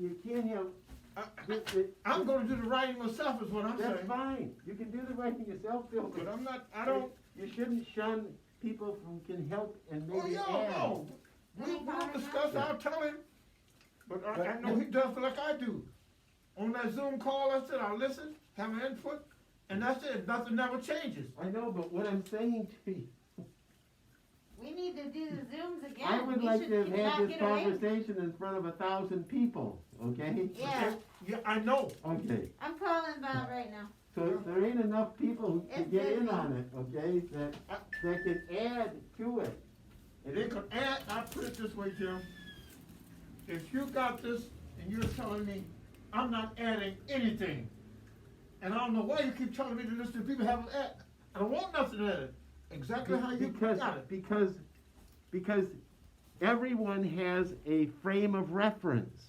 You can't have, I'm gonna do the writing myself is what I'm saying. that's fine. You can do the writing yourself, Bill, But I'm not, I don't, you shouldn't shun people who can help and oh, maybe yeah, add. no. We'll discuss, I'll tell him, but I know he does like I do. On that Zoom call, I said, I'll listen, have an input, and that's it, nothing never changes. I know, but what I'm saying to you, We need to do the Zooms again. I would We like should to have not had this get away with- conversation in front of 1,000 people, okay? Yeah, Yeah, I know. Okay, I'm calling Bob right now. so there ain't enough people who can It's get in busy. on it, okay, that can add to it. And they could add, I put it this way, Jim. If you got this and you're telling me I'm not adding anything, and I don't know why you keep telling me to listen to people have add. I don't want nothing added. Exactly how you got it. Because everyone has a frame of reference.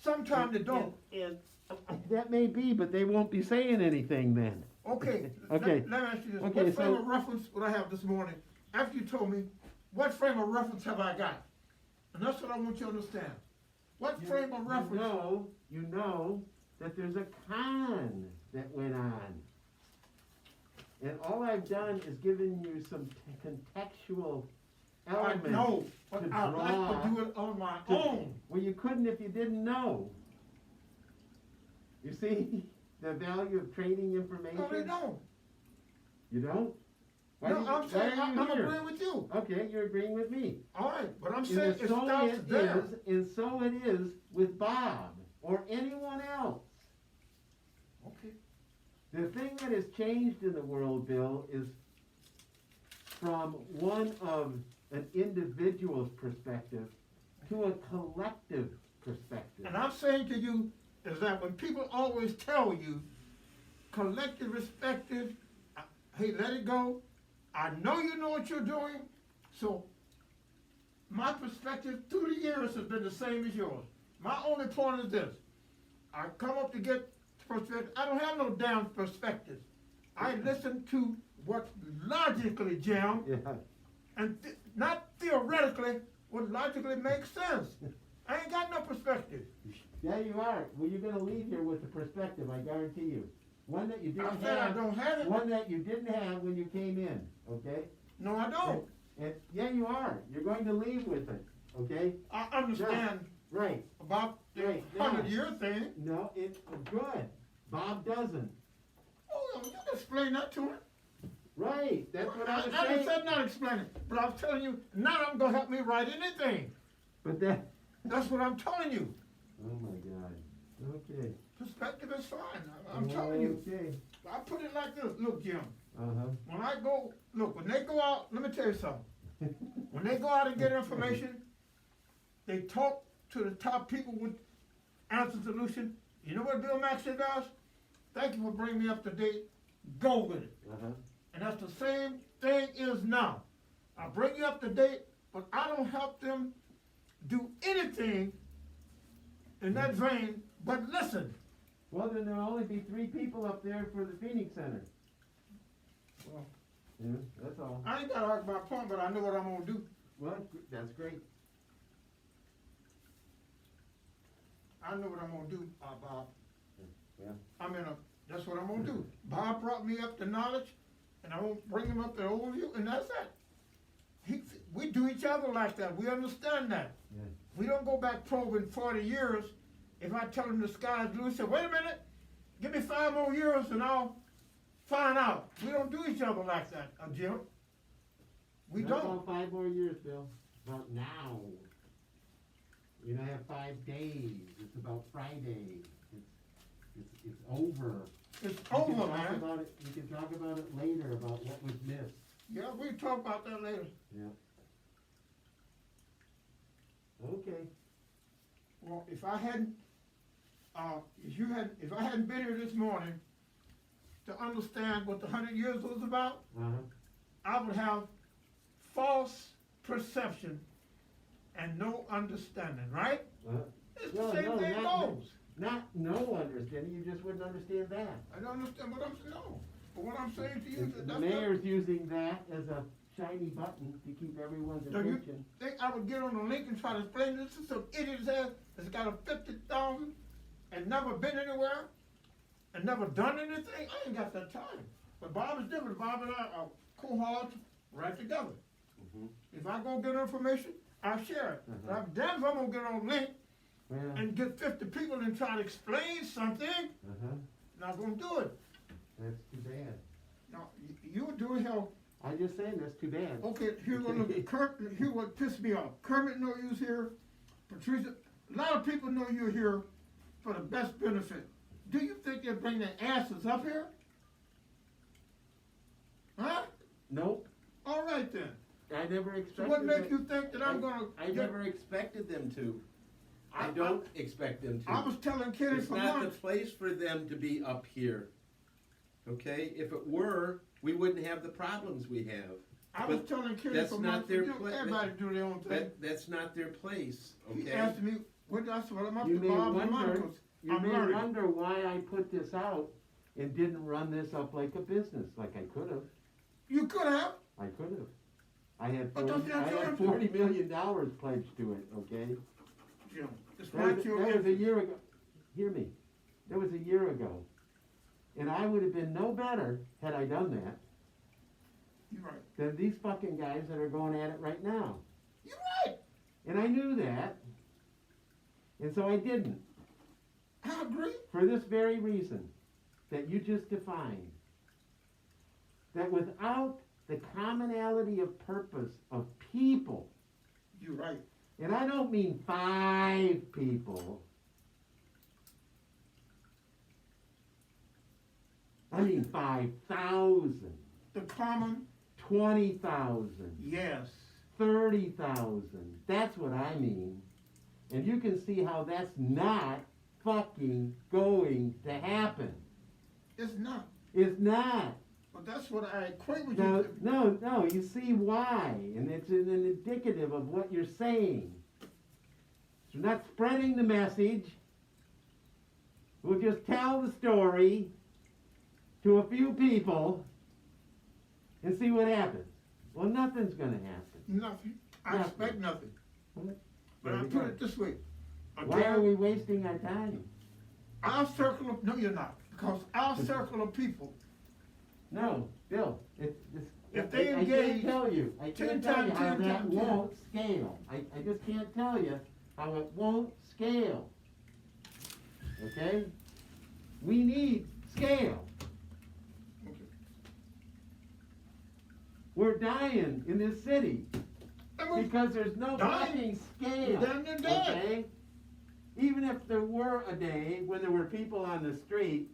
Sometimes they don't. And that may be, but they won't be saying anything then. Okay. Okay. Let me ask you this. Okay, What frame so- of reference would I have this morning? After you told me, what frame of reference have I got? And that's what I want you to understand. What frame of reference? You know that there's a con that went on. And all I've done is given you some contextual I elements. know, but to I'd like draw to do it on my to- own. Well, you couldn't if you didn't know. You see the value of trading information? No, they don't. You don't? Why No, do you- I'm saying, why are you I'm here? agreeing with you. Okay, you're agreeing with me. All right, but I'm And saying it so starts it there. is, and so it is with Bob or anyone else. Okay. The thing that has changed in the world, Bill, is from one of an individual's perspective to a collective perspective. And I'm saying to you is that when people always tell you collective perspective, hey, let it go. I know you know what you're doing, so my perspective through the years has been the same as yours. My only point is this: I come up to get perspective. I don't have no damn perspective. I listen to what logically, Jim, Yeah. and not theoretically, what logically makes sense. I ain't got no perspective. Yeah, you are. Well, you're gonna leave here with a perspective, I guarantee you. One that you I didn't said I have, don't have it. one that you didn't have when you came in, okay? No, I don't. And, yeah, you are. You're going to leave with it, okay? I understand Right. about the Right, now. 100-year thing. No, it's good. Bob doesn't. Oh, you can explain that to him. Right, that's what I was I didn't saying. say not explaining, but I'm telling you, none of them gonna help me write anything. But that, That's what I'm telling you. oh my God, okay. Perspective is fine. I'm telling you. Okay, I put it like this. Look, Jim, uh-huh. when I go, look, when they go out, let me tell you something. When they go out and get information, they talk to the top people with answer solution. You know what Bill Maxey does? Thank you for bringing me up to date. Go with it. Uh-huh. And that's the same thing is now. I bring you up to date, but I don't help them do anything in that vein but listen. Well, then there'll only be 3 people up there for the Phoenix Center. Well, Yeah, that's all. I ain't got to argue my point, but I know what I'm gonna do. Well, that's great. I know what I'm gonna do, Bob. Yeah. That's what I'm gonna do. Bob brought me up to knowledge, and I'm gonna bring him up to overview, and that's it. We do each other like that. We understand that. Yeah. We don't go back probing 40 years. If I tell him the sky's blue, say, wait a minute, give me 5 more years and I'll find out. We don't do each other like that, Jim. We Not don't. about 5 more years, Bill. About now. You don't have 5 days. It's about Friday. It's over. It's You over, can talk man. about it. You can talk about it later about what was missed. Yeah, we'll talk about that later. Yeah. Okay. Well, if I hadn't been here this morning to understand what the 100 years was about, Uh-huh. I would have false perception and no understanding, right? Uh-huh. It's Well, the same no, thing not- goes. Not no understanding, you just wouldn't understand that. I don't understand what I'm saying. No, but what I'm saying to you is The that's mayor's using that as a shiny button to keep everyone's So you attention. think I would get on the link and try to explain this to some idiot's ass that's got a 50,000 and never been anywhere and never done anything? I ain't got that time. But Bob is different. Bob and I are cohorts right together. Mhm. If I go get information, I share it. Mhm. But I'm damn if I'm gonna get on a link Well, and get 50 people and try to explain something. uh-huh, Not gonna do it. that's too bad. Now, you do hell. I just saying, that's too bad. Okay, here's what pissed me off. Kermit know you's here. Patricia, a lot of people know you're here for the best benefit. Do you think they'll bring their asses up here? Huh? Nope, All right then. I never So expected what makes it. you think that I'm gonna? I never expected them to. I don't expect them to. I was telling Kenny It's for not the months. place for them to be up here. Okay? If it were, we wouldn't have the problems we have. I was but telling Kenny that's for not months. their You know, pla- everybody do their own thing. That's not their place. He Okay? asked me, what that's what I'm up You to may Bob and wonder, Monica's. you I'm may learning. wonder why I put this out and didn't run this up like a business, like I could have. You could have. I could have. I had But don't you have $40 million pledged to it, okay? Jim, it's That not was, your that was a interest. year ago. Hear me. That was a year ago. And I would have been no better had I done that You're right. than these fucking guys that are going at it right now. You're right. And I knew that. And so I didn't. I agree. For this very reason that you just defined. That without the commonality of purpose of people, You're right. and I don't mean 5 people, I mean 5,000, The common, 20,000, yes. 30,000. That's what I mean. And you can see how that's not fucking going to happen. It's not. It's not. But that's what I equate with No, you. no, you see why, and it's an indicative of what you're saying. So we're not spreading the message. We'll just tell the story to a few people and see what happens. Well, nothing's gonna happen. Nothing. I Nothing. expect nothing. But There I we put go. it this way. Why are we wasting our time? Our circle of, no, you're not. Because our circle of people, No, Bill, If they I engage can't tell you. I 10 can't tell you times, how 10 that times, 10. won't scale. I just can't tell you how it won't scale. Okay? We need scale. We're dying in this city and we, because there's no Dying? fucking scale. We're damn near dead. Okay? Even if there were a day when there were people on the street,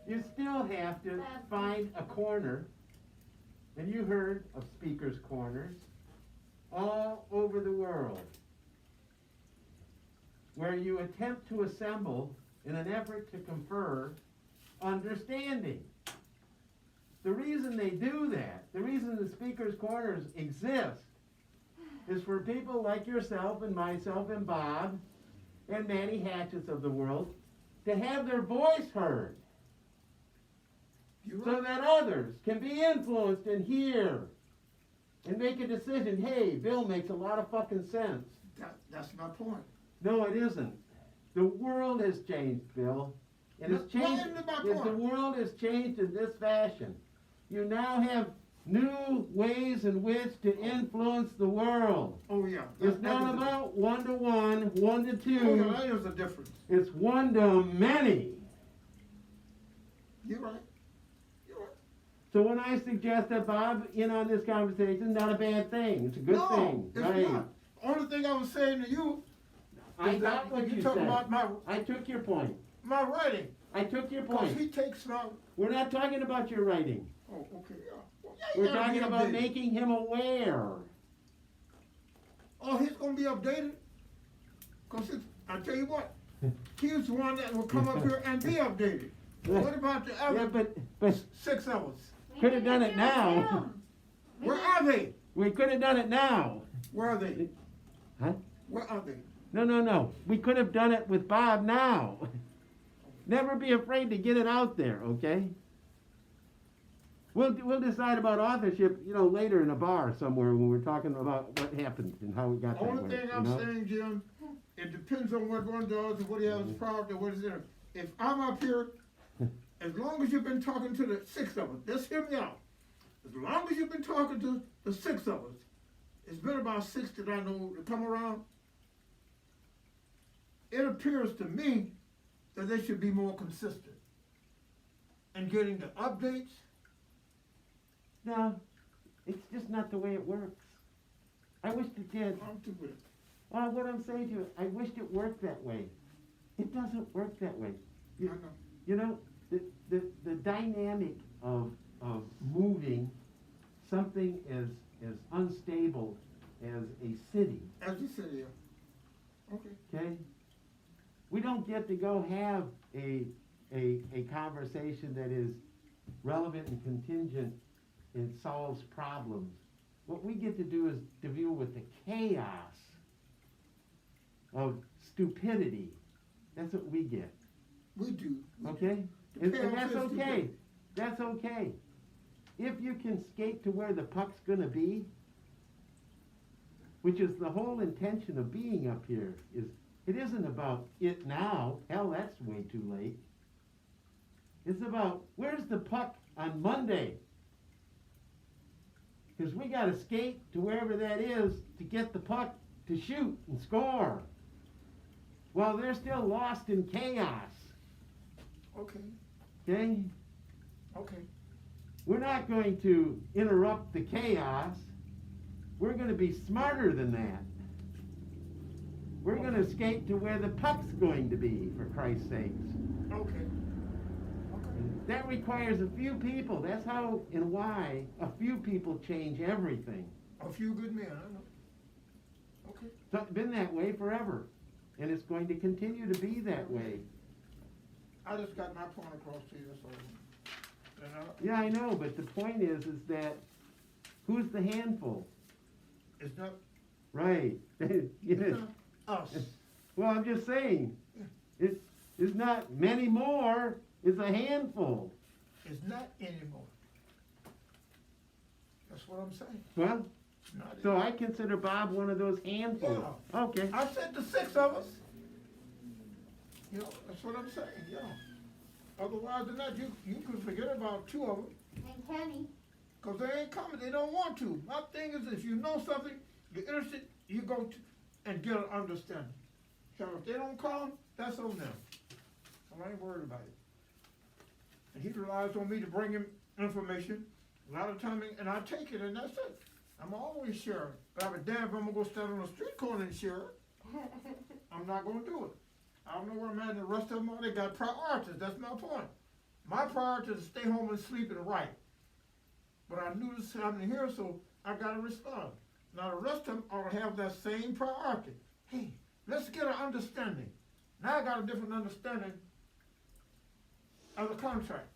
you still have to find a corner, and you heard of speakers' corners all over the world, where you attempt to assemble in an effort to confer understanding. The reason they do that, the reason the speakers' corners exist, is for people like yourself and myself and Bob and Manny Hatchets of the world to have their voice heard, you're so right. that others can be influenced and hear and make a decision. Hey, Bill makes a lot of fucking sense. That's my point. No, it isn't. The world has changed, Bill. And it's No, why changed. isn't it my If the point? world has changed in this fashion, you now have new ways in which to influence the world. Oh, yeah. It's That is not a- about 1-to-1, 1-to-2. Oh, yeah, that is a difference. It's 1-to-many. You're right. You're right. So when I suggest that Bob in on this conversation, not a bad thing. It's a good no, thing. it's Right. not. Only thing I was saying to you I is got that what you talk said. about I took your point. my writing. I took your Because point. he takes my. We're not talking about your writing. Oh, okay, yeah. Well, yeah, We're you gotta talking be about updated. making him aware. Oh, he's gonna be updated? Cause I tell you what, he's the one that will come up here and be updated. What about the Yeah, other but 6 of us? We Could have need done to it do now. Zoom. We Where need- are they? we could have done it now. Where are they? Huh? Where are they? No. We could have done it with Bob now. Never be afraid to get it out there, okay? We'll decide about authorship, later in a bar somewhere when we're talking about what happened and how we got that way. Only thing I'm saying, Jim, it depends on what one does and what he has as problem and what is there. If I'm up here, as long as you've been talking to the six of us, just hear me out. As long as you've been talking to the six of us, it's been about six that I know to come around. It appears to me that they should be more consistent in getting the updates. No, it's just not the way it works. I wish it did. I'm through with it. Well, what I'm saying to you, I wished it worked that way. It doesn't work that way. I know. You know, the dynamic of moving something as unstable as a city, As you said, yeah. Okay. okay? We don't get to go have a conversation that is relevant and contingent and solves problems. What we get to do is to deal with the chaos of stupidity. That's what we get, We do. okay? The And chaos that's is okay. stupidity. That's okay. If you can skate to where the puck's gonna be, which is the whole intention of being up here, it isn't about it now. Hell, that's way too late. It's about where's the puck on Monday? Because we gotta skate to wherever that is to get the puck to shoot and score. Well, they're still lost in chaos, Okay. okay? Okay. We're not going to interrupt the chaos. We're gonna be smarter than that. We're gonna skate to where the puck's going to be, for Christ's sakes. Okay. That requires a few people. That's how and why a few people change everything. A few good men, I know. Okay. So it's been that way forever. And it's going to continue to be that way. I just got my point across to you, that's all. And Yeah, I know, but the point is that who's the handful? it's not, Right. it's Yes. not us. Well, I'm just saying, it's not many more, it's a handful. It's not anymore. That's what I'm saying. Well, It's not so I consider Bob one of those handfuls. Okay. I said the six of us. You know, that's what I'm saying, you know. Otherwise than that, you could forget about two of them, And Kenny, because they ain't coming, they don't want to. My thing is, if you know something, you're interested, you go to, and get an understanding. So if they don't come, that's on them. I ain't worried about it. And he relies on me to bring him information, a lot of time, and I take it, and that's it. I'm always sharing. But I'm a damn if I'm gonna go stand on the street corner and share it. I'm not gonna do it. I don't know where I'm at, and the rest of them, they got priorities, that's my point. My priority is to stay home and sleep and write. But I knew this happening here, so I gotta respond. Now the rest of them ought to have that same priority. Hey, let's get an understanding. Now I got a different understanding of the contract,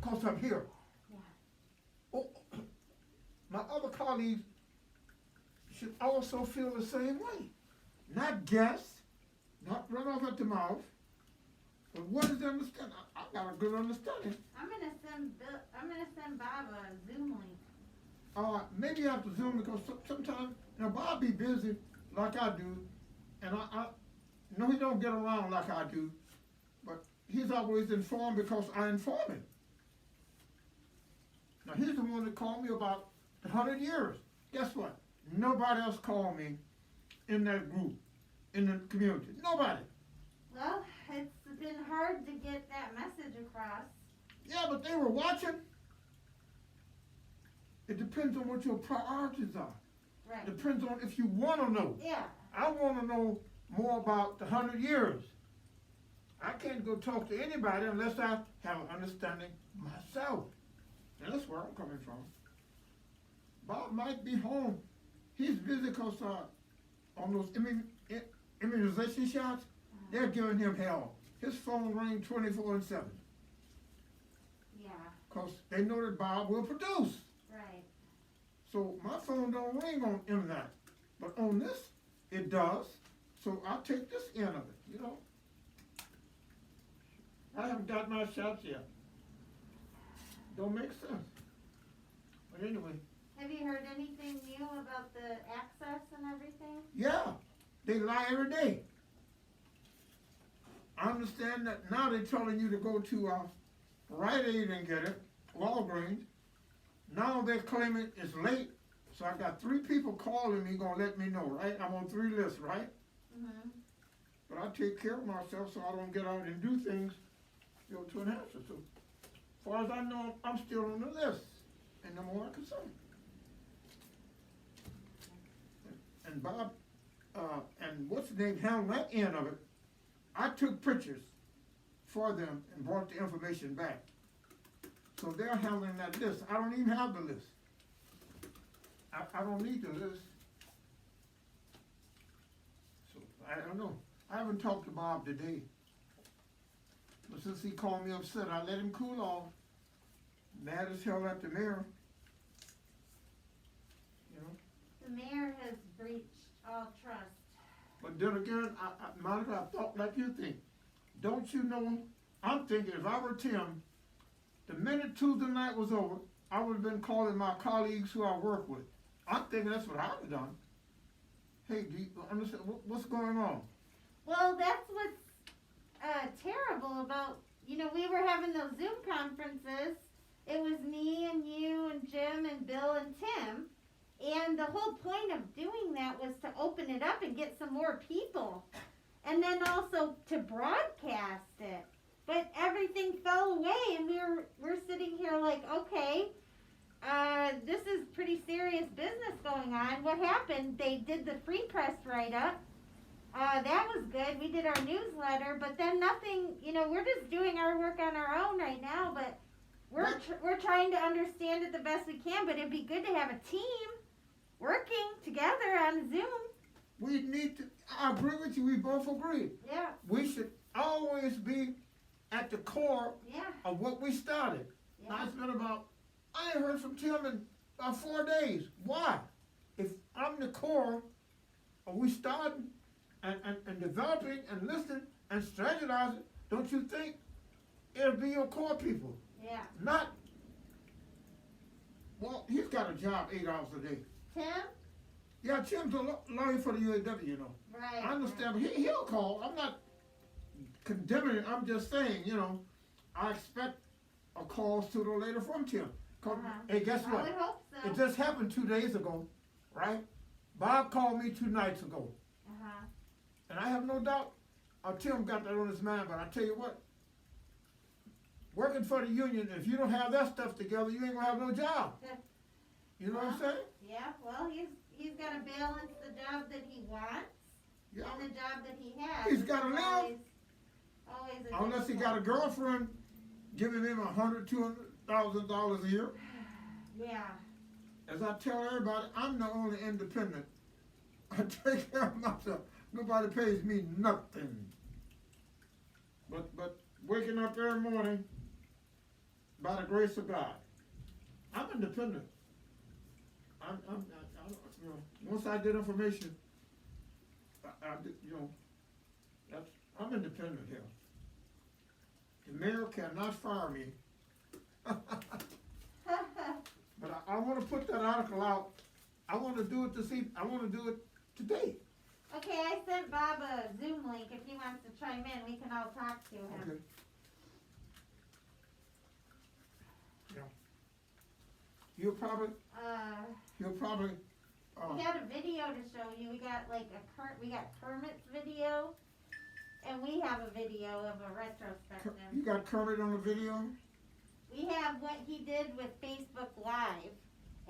cause I'm here. Yeah. Oh, my other colleagues should also feel the same way. Not guess, not run off at the mouth, but what is the understanding? I got a good understanding. I'm gonna send Bob a Zoom link. Maybe I have to Zoom because sometimes, Bob be busy like I do, and I know he don't get around like I do, but he's always informed because I inform him. Now he's the one that called me about 100 years. Guess what? Nobody else called me in that group, in the community. Nobody. Well, it's been hard to get that message across. Yeah, but they were watching. It depends on what your priorities are. Right. Depends on if you want to know. Yeah. I want to know more about the 100 years. I can't go talk to anybody unless I have an understanding myself. And that's where I'm coming from. Bob might be home. He's busy because on those immunization shots, they're giving him hell. His phone rings 24/7 Yeah. because they know that Bob will produce. Right. So my phone don't ring on internet, but on this, it does. So I'll take this end of it, you know. I haven't got my shots yet. Don't make sense. But anyway, Have you heard anything new about the access and everything? yeah, they lie every day. I understand that now they're telling you to go to Rite Aid and get it, Walgreens. Now they're claiming it's late, so I got 3 people calling me, gonna let me know, right? I'm on 3 lists, right? Mm-hmm. But I take care of myself so I don't get out and do things, to enhance it. So, as far as I know, I'm still on the list, and no more concerned. And Bob, and what's the name, handled that end of it. I took pictures for them and brought the information back. So they're handling that list. I don't even have the list. I don't need the list. So I don't know. I haven't talked to Bob today. But since he called me upset, I let him cool off. Mad as hell at the mayor. You know? The mayor has breached all trust. But then again, Monica, I thought like you think. Don't you know, I'm thinking if I were Tim, the minute Tuesday night was over, I would have been calling my colleagues who I work with. I'm thinking that's what I'd have done. Hey, do you understand, what's going on? Well, that's what's terrible about, we were having those Zoom conferences. It was me and you and Jim and Bill and Tim. And the whole point of doing that was to open it up and get some more people. And then also to broadcast it. But everything fell away and we're sitting here like, okay, this is pretty serious business going on. What happened? They did the free press write-up. That was good. We did our newsletter, but then nothing, we're just doing our work on our own right now, but we're trying to understand it the best we can, but it'd be good to have a team working together on Zoom. We need to, I agree with you, we both agree. Yeah. We should always be at the core Yeah. of what we started. Now Yeah. it's been I ain't heard from Tim in about 4 days. Why? If I'm the core, are we starting and developing and listening and strategizing, don't you think it'll be your core people? Yeah. Not, well, he's got a job 8 hours a day. Tim? Yeah, Tim's a lawyer for the UAW, Right. I understand, but he'll call. I'm not condemning it, I'm just saying, I expect a call sooner or later from Tim. Hey, guess I what? would hope so. It just happened 2 days ago, right? Bob called me 2 nights ago. Uh-huh. And I have no doubt Tim got that on his mind, but I tell you what, working for the union, if you don't have that stuff together, you ain't gonna have no job. You know what I'm saying? Yeah, well, he's got to balance the job that he wants Yeah. and the job that he has. He's gotta It's live. Always a Unless he got a girlfriend giving him $100,000-$200,000 a year. Yeah. As I tell everybody, I'm the only independent. I take care of myself. Nobody pays me nothing. But waking up every morning by the grace of God, I'm independent. I'm once I get information, I'm independent here. The mayor cannot fire me. But I want to put that article out. I want to do it I want to do it today. Okay, I sent Bob a Zoom link. If he wants to chime in, we can all talk to him. Okay. Yeah. He'll probably. We got a video to show you. We got we got Kermit's video, and we have a video of a retrospective. You got Kermit on the video? We have what he did with Facebook Live.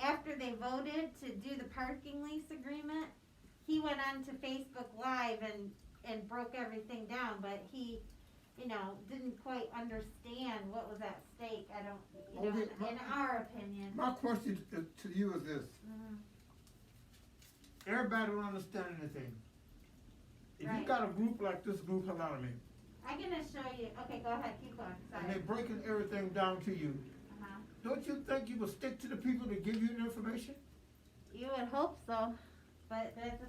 After they voted to do the parking lease agreement, he went on to Facebook Live and broke everything down, but he, didn't quite understand what was at stake. I don't, Okay, in our opinion. My question to you is this. Mhm. Everybody don't understand anything. If you Right. got a group like this group, allow me, I'm gonna show you. Okay, go ahead. Keep going. and Sorry. they're breaking everything down to you, Uh-huh. don't you think you will stick to the people that give you the information? You would hope so, but that's.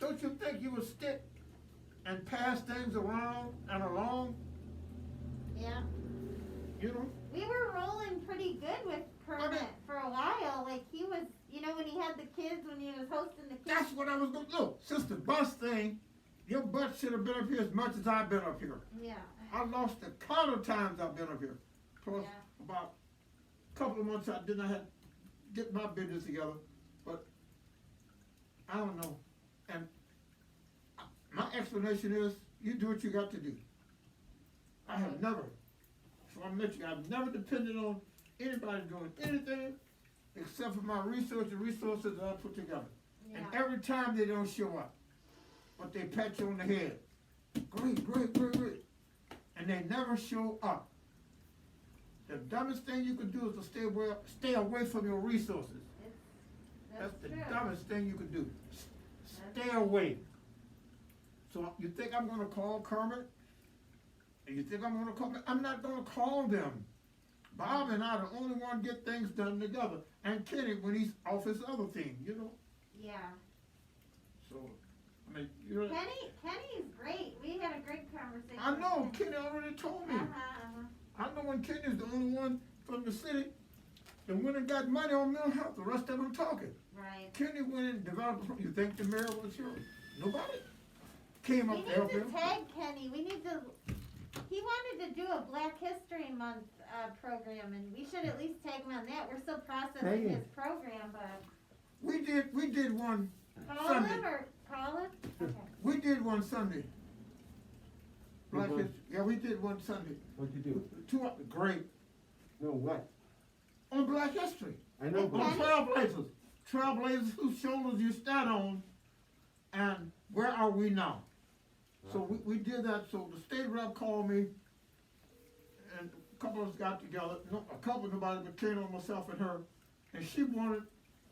Don't you think you will stick and pass things around and along? Yeah. you know. We were rolling pretty good with Kermit for a while. Like he was, you know, when he had the kids, when he was hosting the kids. That's what I was going to do. Since the bus thing, your butt should have been up here as much as I've been up here. Yeah. I lost the count of times I've been up here. Plus, Yeah. about a couple of months I did not have get my business together. But I don't know. And my explanation is, you do what you got to do. I have never, so I met you, I've never depended on anybody doing anything except for my research and resources that I put together. Yeah. And every time they don't show up, but they pat you on the head. Great, great, great, great. And they never show up. The dumbest thing you can do is to stay away from your resources. That's the true. dumbest thing you can do. Stay away. So you think I'm gonna call Kermit? And you think I'm gonna call them? I'm not gonna call them. Bob and I are the only one get things done together. And Kenny when he's off his other thing, you know? Yeah. So, I mean, you know. Kenny's great. We had a great conversation. I know, with Kenny. Kenny already told me. Uh-huh. I know when Kenny's the only one from the city that went and got money on mental health. The rest of them talking. Right. Kenny went and developed. You think the mayor was here? Nobody came We up need to help to him. tag Kenny. We need to. He wanted to do a Black History Month program, and we should at least tag him on that. We're still processing Hey. his program, but We did one call Sunday. him or call him. Okay. We did one Sunday. Did one? Yeah, we did one Sunday. What'd you do? Great. No, what? On Black History. I know, Okay. On but Trailblazers. Trailblazers whose shoulders you stand on. And where are we now? So we did that. So the state rep called me. And a couple of us got together. No, a couple, nobody but Kano, myself, and her. And she wanted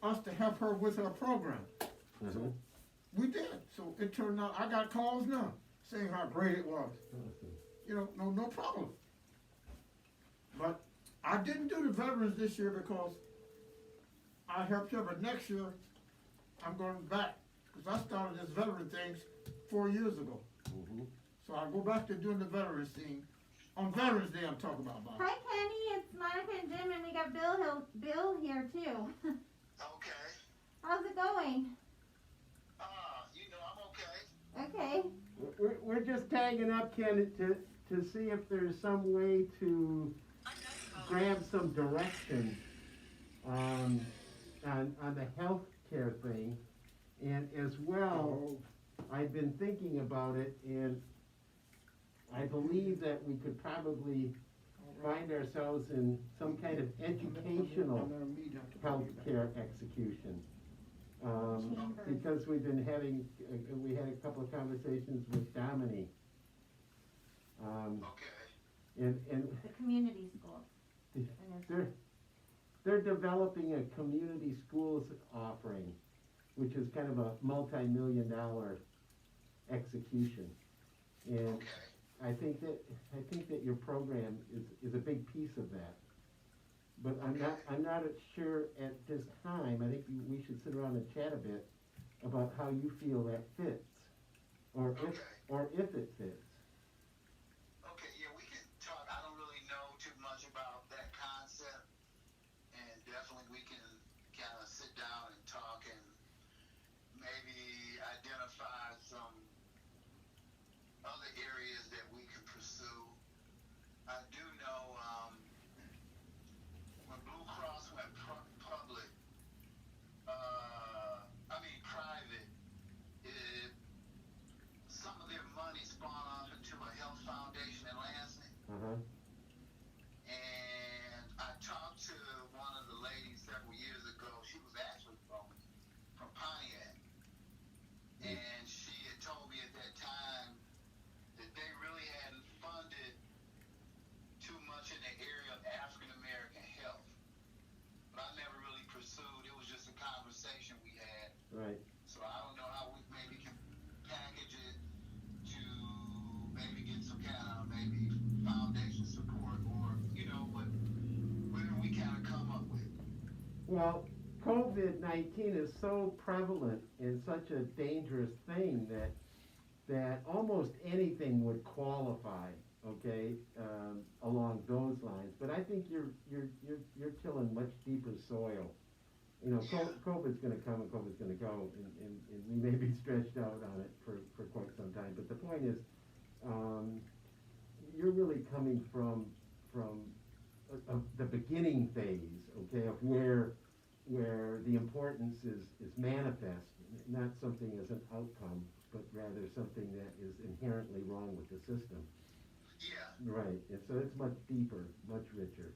us to help her with her program. Uh-huh. We did. So it turned out, I got calls now saying how great it was. You know, no problem. But I didn't do the veterans this year because I helped her, but next year I'm going back. Because I started this veteran things 4 years ago. Mhm. So I go back to doing the veterans thing. On Veterans Day I'm talking about, Bob. Hi, Kenny. It's Monica and Jim, and we got Bill here too. Okay. How's it going? You know, I'm okay. Okay. We're just tagging up, Ken, to see if there's some way to grab some direction on the health care thing. And as well, I've been thinking about it, and I believe that we could probably find ourselves in some kind of educational healthcare execution. Because we've been having, we had a couple of conversations with Dominique. Okay. And The community school. they're developing a community schools offering, which is kind of a multi-million-dollar execution. And Okay. I think that your program is a big piece of that. But I'm not sure at this time. I think we should sit around and chat a bit about how you feel that fits, or Okay. if it fits. Okay, yeah, we can talk. I don't really know too much about that concept, and definitely we can kind of sit down and talk and maybe identify some other areas that we can pursue. I do know when Blue Cross went public, private, some of their money spawned off into a health foundation in Lansing. Uh-huh. And I talked to one of the ladies several years ago. She was actually from Pontiac. And she had told me at that time that they really hadn't funded too much in the area of African American health. But I never really pursued. It was just a conversation we had. Right. So I don't know how we maybe can package it to maybe get some kind of maybe foundation support, or whatever we kind of come up with. Well, COVID-19 is so prevalent and such a dangerous thing that almost anything would qualify. okay, along those lines. But I think you're tilling much deeper soil. You know, COVID's gonna come and COVID's gonna go, and we may be stretched out on it for quite some time. But the point is, you're really coming from the beginning phase, okay, of where the importance is manifest, not something as an outcome, but rather something that is inherently wrong with the system. Yeah. Right, and so it's much deeper, much richer.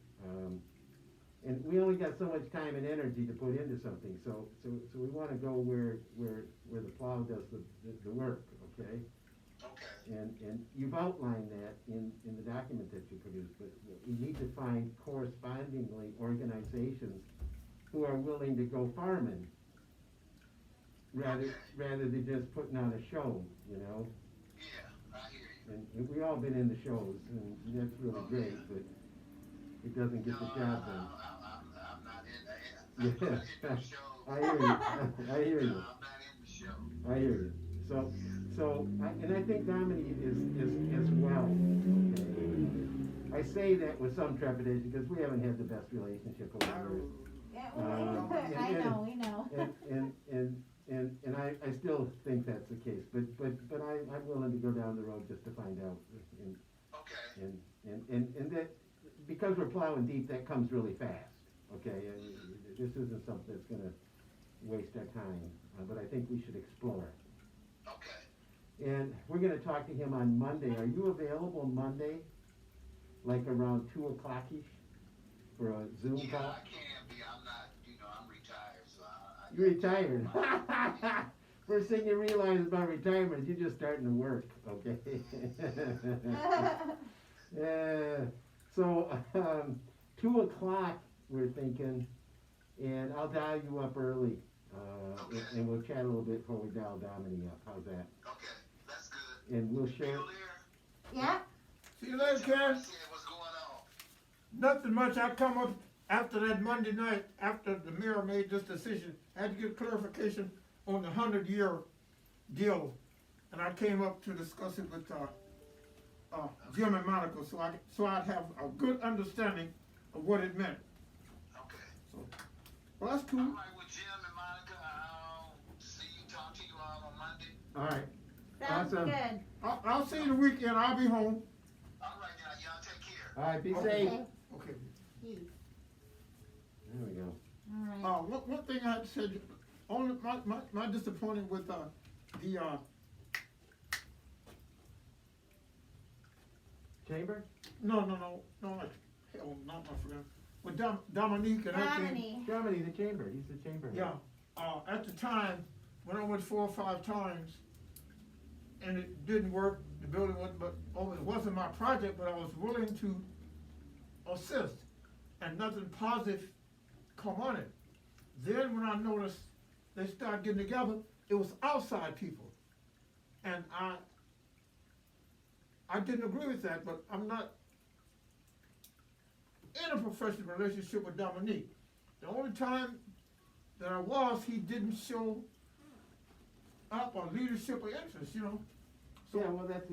And we only got so much time and energy to put into something, so we wanna go where the plow does the work, okay? Okay. And you've outlined that in the document that you produced, but we need to find correspondingly organizations who are willing to go farming rather than just putting on a show, you know? Yeah, I hear you. And we all been in the shows, and that's really great, but it doesn't get the job done. I'm not in the show. I hear you, I hear you, No, I'm not in the show. I hear you. And I think Dominique is as well, okay? I say that with some trepidation, because we haven't had the best relationship over the years. Yeah, well, we know. And I still think that's the case, but I'm willing to go down the road just to find out. Okay. And that, because we're plowing deep, that comes really fast, okay? This isn't something that's gonna waste our time, but I think we should explore it. Okay. And we're gonna talk to him on Monday. Are you available Monday? Like around 2 o'clock-ish for a Zoom Yeah, call? I can be. I'm not, I'm retired, so I You're retired. First thing you realize about retirement is you're just starting to work, okay? Yeah. So, 2 o'clock, we're thinking, and I'll dial you up early. Okay. And we'll chat a little bit before we dial Dominique up. How's that? Okay, that's good. And we'll share. Still there? Yeah, See you later, Karen. Said, what's going on? Nothing much. I come up after that Monday night, after the mayor made this decision, I had to get clarification on the 100-year deal. And I came up to discuss it with, Jim and Monica, so I'd have a good understanding of what it meant. Okay. So, well, that's All cool. right, with Jim and Monica, I'll see you, talk to you all on Monday. All right. sounds Awesome. good. I'll see you the weekend. I'll be home. All right, now, y'all take care. All right, be Okay. safe. Okay. Peace. There we go. All right. One thing I had said, only my disappointing with the Chamber? no, like, hell, not my friend, with Dominique and everything. Dominique. Dominique, the chamber. He's the chamber. Yeah, at the time, when I went 4 or 5 times, and it didn't work, the building wasn't, it wasn't my project, but I was willing to assist, and nothing positive come on it. Then when I noticed they started getting together, it was outside people. And I didn't agree with that, but I'm not in a professional relationship with Dominique. The only time that I was, he didn't show up on leadership or interest, So Yeah, well, that's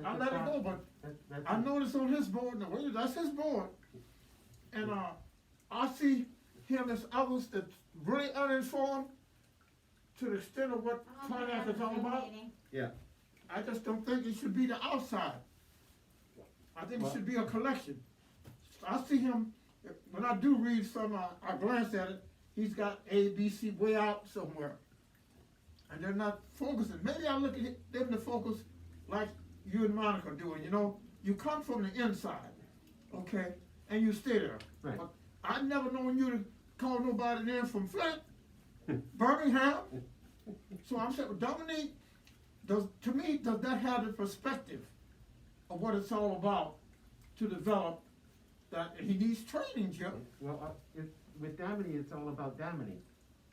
I let it go, but That's I noticed on his board, now, that's his board, and I see him as others that's really uninformed to the extent of what Oh, finance my is all God, about. meeting. I just don't think it should be the outside. I think it should be a collection. I see him, when I do read some, I glance at it, he's got A, B, C way out somewhere. And they're not focusing. Maybe I look at them to focus like you and Monica doing, you come from the inside, okay, and you stay there. Right. But I've never known you to call nobody in from Flint, Birmingham. So I'm saying, Dominique, does that have the perspective of what it's all about to develop that? He needs training, Jim. Well, with Dominique, it's all about Dominique.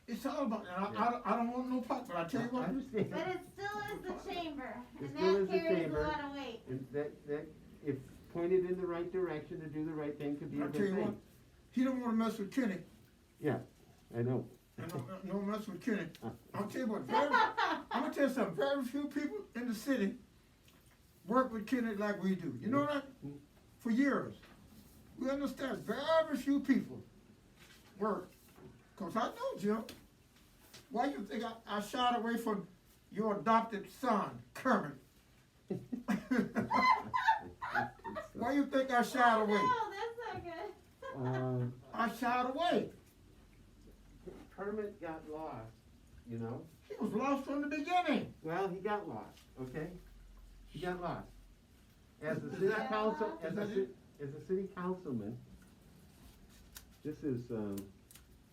It's all about, and I don't want no part, but I tell you I what, understand. But it still is the chamber, It and still is that the carries a chamber. lot of weight. And that, if pointed in the right direction to do the right thing, could be a I'll tell good you what, thing. he don't wanna mess with Kenny, Yeah, I know. and no mess with Kenny. I'll tell you what, I'm gonna tell you something, very few people in the city work with Kennedy like we do. You know that? For years. We understand very few people work. Because I know, Jim, why you think I shied away from your adopted son, Kermit? Why you think I shied away? No, that's not good. I shied away. Kermit got lost, you know? He was lost from the beginning. Well, he got lost, okay? He got lost. As a Is city that- council, is that it? as a city councilman, this is,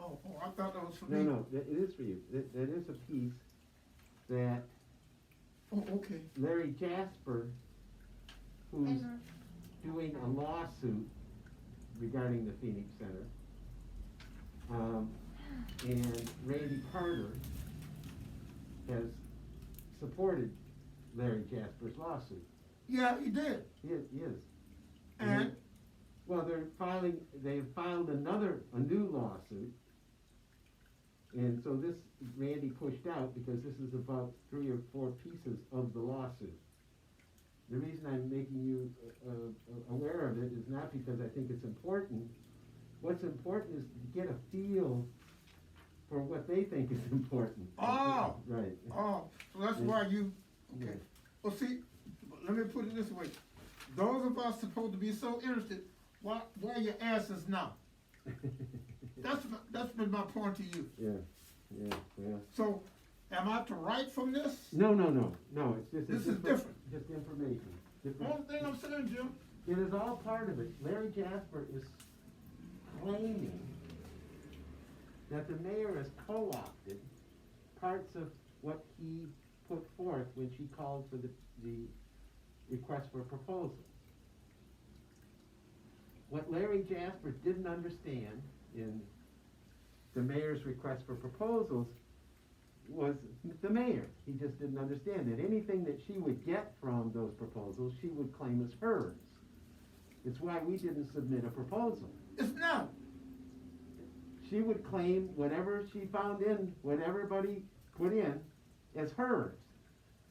Oh, I thought that was for no, me. no, it is for you. That is a piece that Oh, okay. Larry Jasper, who's And- doing a lawsuit regarding the Phoenix Center, and Randy Carter has supported Larry Jasper's lawsuit. Yeah, he did. He is. And Well, they've filed a new lawsuit. And so this, Randy pushed out because this is about 3 or 4 pieces of the lawsuit. The reason I'm making you aware of it is not because I think it's important. What's important is to get a feel for what they think is important. Oh. Right. oh, so that's Yeah. why you okay. Yeah. Well, see, let me put it this way: those of us supposed to be so interested, why are your asses now? That's been my point to you. Yeah. So, am I to write from this? No, it's just. This is different. Just information. Different. Only thing I'm saying, Jim. It is all part of it. Larry Jasper is claiming that the mayor has co-opted parts of what he put forth when she called for the request for a proposal. What Larry Jasper didn't understand in the mayor's request for proposals was the mayor. He just didn't understand that anything that she would get from those proposals, she would claim as hers. It's why we didn't submit a proposal. It's not. She would claim whatever she found in, what everybody put in, as hers.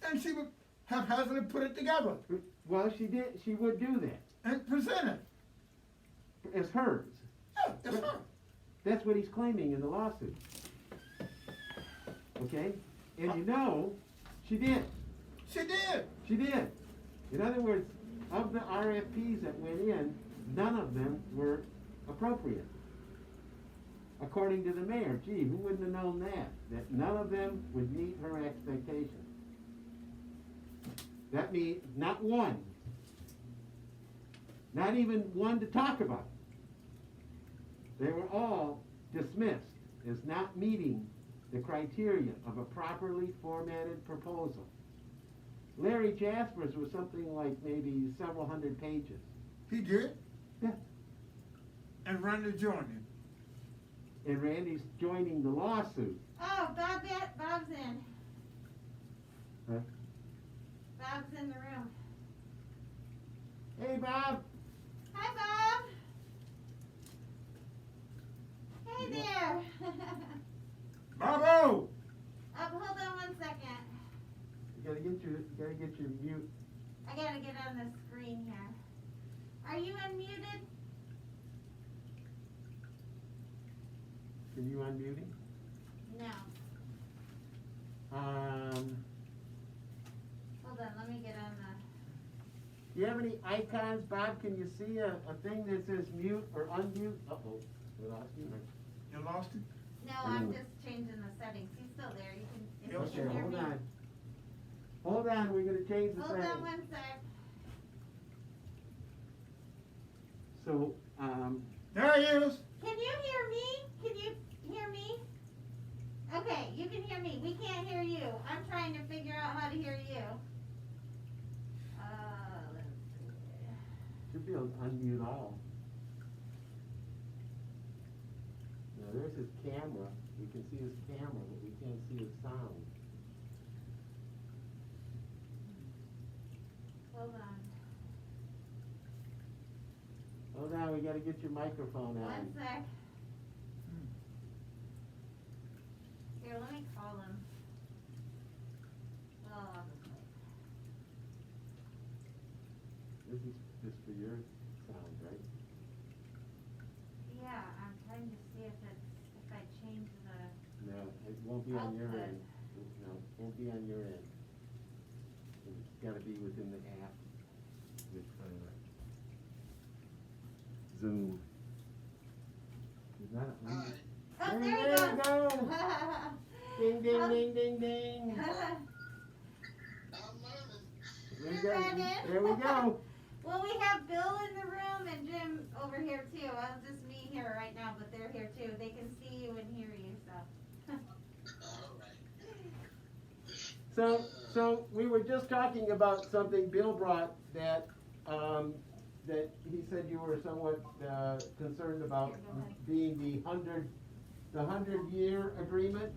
And she would haphazardly put it together Well, she would do that, and present it. as hers. Yeah, that's her. That's what he's claiming in the lawsuit. Okay? And you know, she did. She did. She did. In other words, of the RFPs that went in, none of them were appropriate. According to the mayor, gee, who wouldn't have known that? That none of them would meet her expectations. That means not one. Not even one to talk about. They were all dismissed as not meeting the criteria of a properly formatted proposal. Larry Jasper's was something like maybe several hundred pages. He did. Yeah. And Randy joined him. And Randy's joining the lawsuit. Oh, Bob's in. Huh? Bob's in the room. Hey, Bob. Hi, Bob. Hey there. Bravo! Hold on 1 second. You gotta get your mute. I gotta get on the screen here. Are you unmuted? Can you unmute him? No. Hold on, let me get on the. Do you have any icons, Bob? Can you see a thing that says mute or unmute? Uh-oh, we lost you. You lost it? No, I'm just changing the settings. He's still there. You can. If you Okay, can hear Hold me. on. Hold on, we're gonna change the Hold settings. on 1 sec. So, There he is. Can you hear me? Can you hear me? Okay, you can hear me. We can't hear you. I'm trying to figure out how to hear you. Let's see. should be able to unmute all. Now, there's his camera. We can see his camera, but we can't see his sound. Hold on. Hold on, we gotta get your microphone on. 1 sec. Here, let me call him. Oh, I'll just wait. This is just for your sound, right? Yeah, I'm trying to see if I change the, No, it won't be on your Output. end. No, it won't be on your end. It's gotta be within the app with, Zoom. Is that a? Alright, oh, There there you you go. go. Ding, ding, ding, ding, ding. I'm learning. There we You're go. running. There we go. Well, we have Bill in the room and Jim over here too. Well, it's just me here right now, but they're here too. They can see you and hear you, so. Alright. So we were just talking about something Bill brought that, that he said you were somewhat, concerned about Here, go ahead. being the 100-year agreement.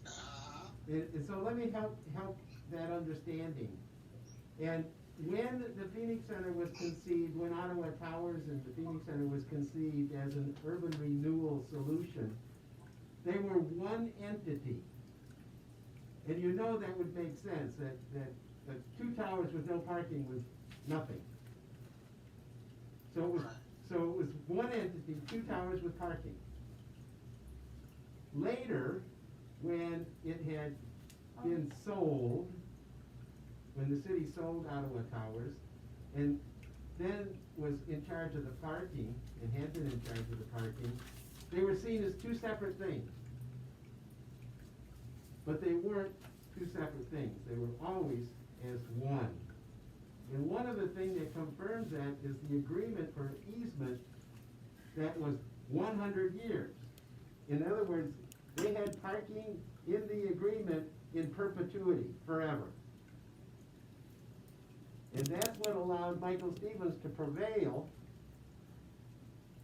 Uh-huh. And so let me help that understanding. And when the Phoenix Center was conceived, when Ottawa Towers and the Phoenix Center was conceived as an urban renewal solution, they were one entity. And you know that would make sense, that two towers with no parking was nothing. So it was one entity, two towers with parking. Later, when it had been sold, when the city sold Ottawa Towers, and then was in charge of the parking, and had been in charge of the parking, they were seen as two separate things. But they weren't two separate things. They were always as one. And one of the things that confirms that is the agreement for easement that was 100 years. In other words, they had parking in the agreement in perpetuity, forever. And that's what allowed Michael Stevens to prevail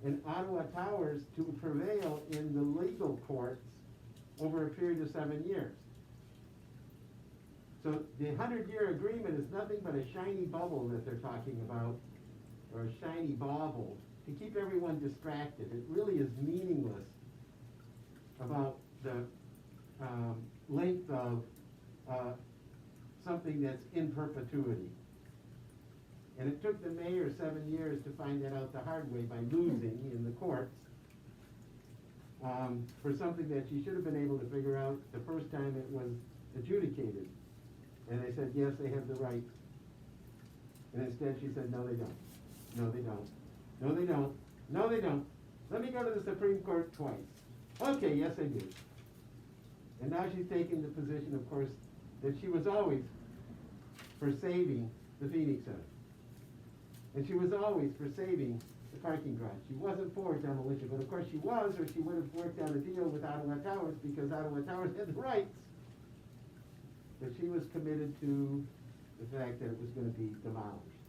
and Ottawa Towers to prevail in the legal courts over a period of 7 years. So the 100-year agreement is nothing but a shiny bubble that they're talking about, or a shiny bauble, to keep everyone distracted. It really is meaningless about the length of something that's in perpetuity. And it took the mayor 7 years to find that out the hard way by losing in the courts for something that she should have been able to figure out the first time it was adjudicated. And they said, yes, they have the right. And instead she said, no, they don't. No, they don't. No, they don't. No, they don't. Let me go to the Supreme Court twice. Okay, yes, they do. And now she's taking the position, of course, that she was always for saving the Phoenix Center. And she was always for saving the parking garage. She wasn't for demolition, but of course she was, or she would have worked out a deal with Ottawa Towers, because Ottawa Towers had the rights. But she was committed to the fact that it was gonna be demolished.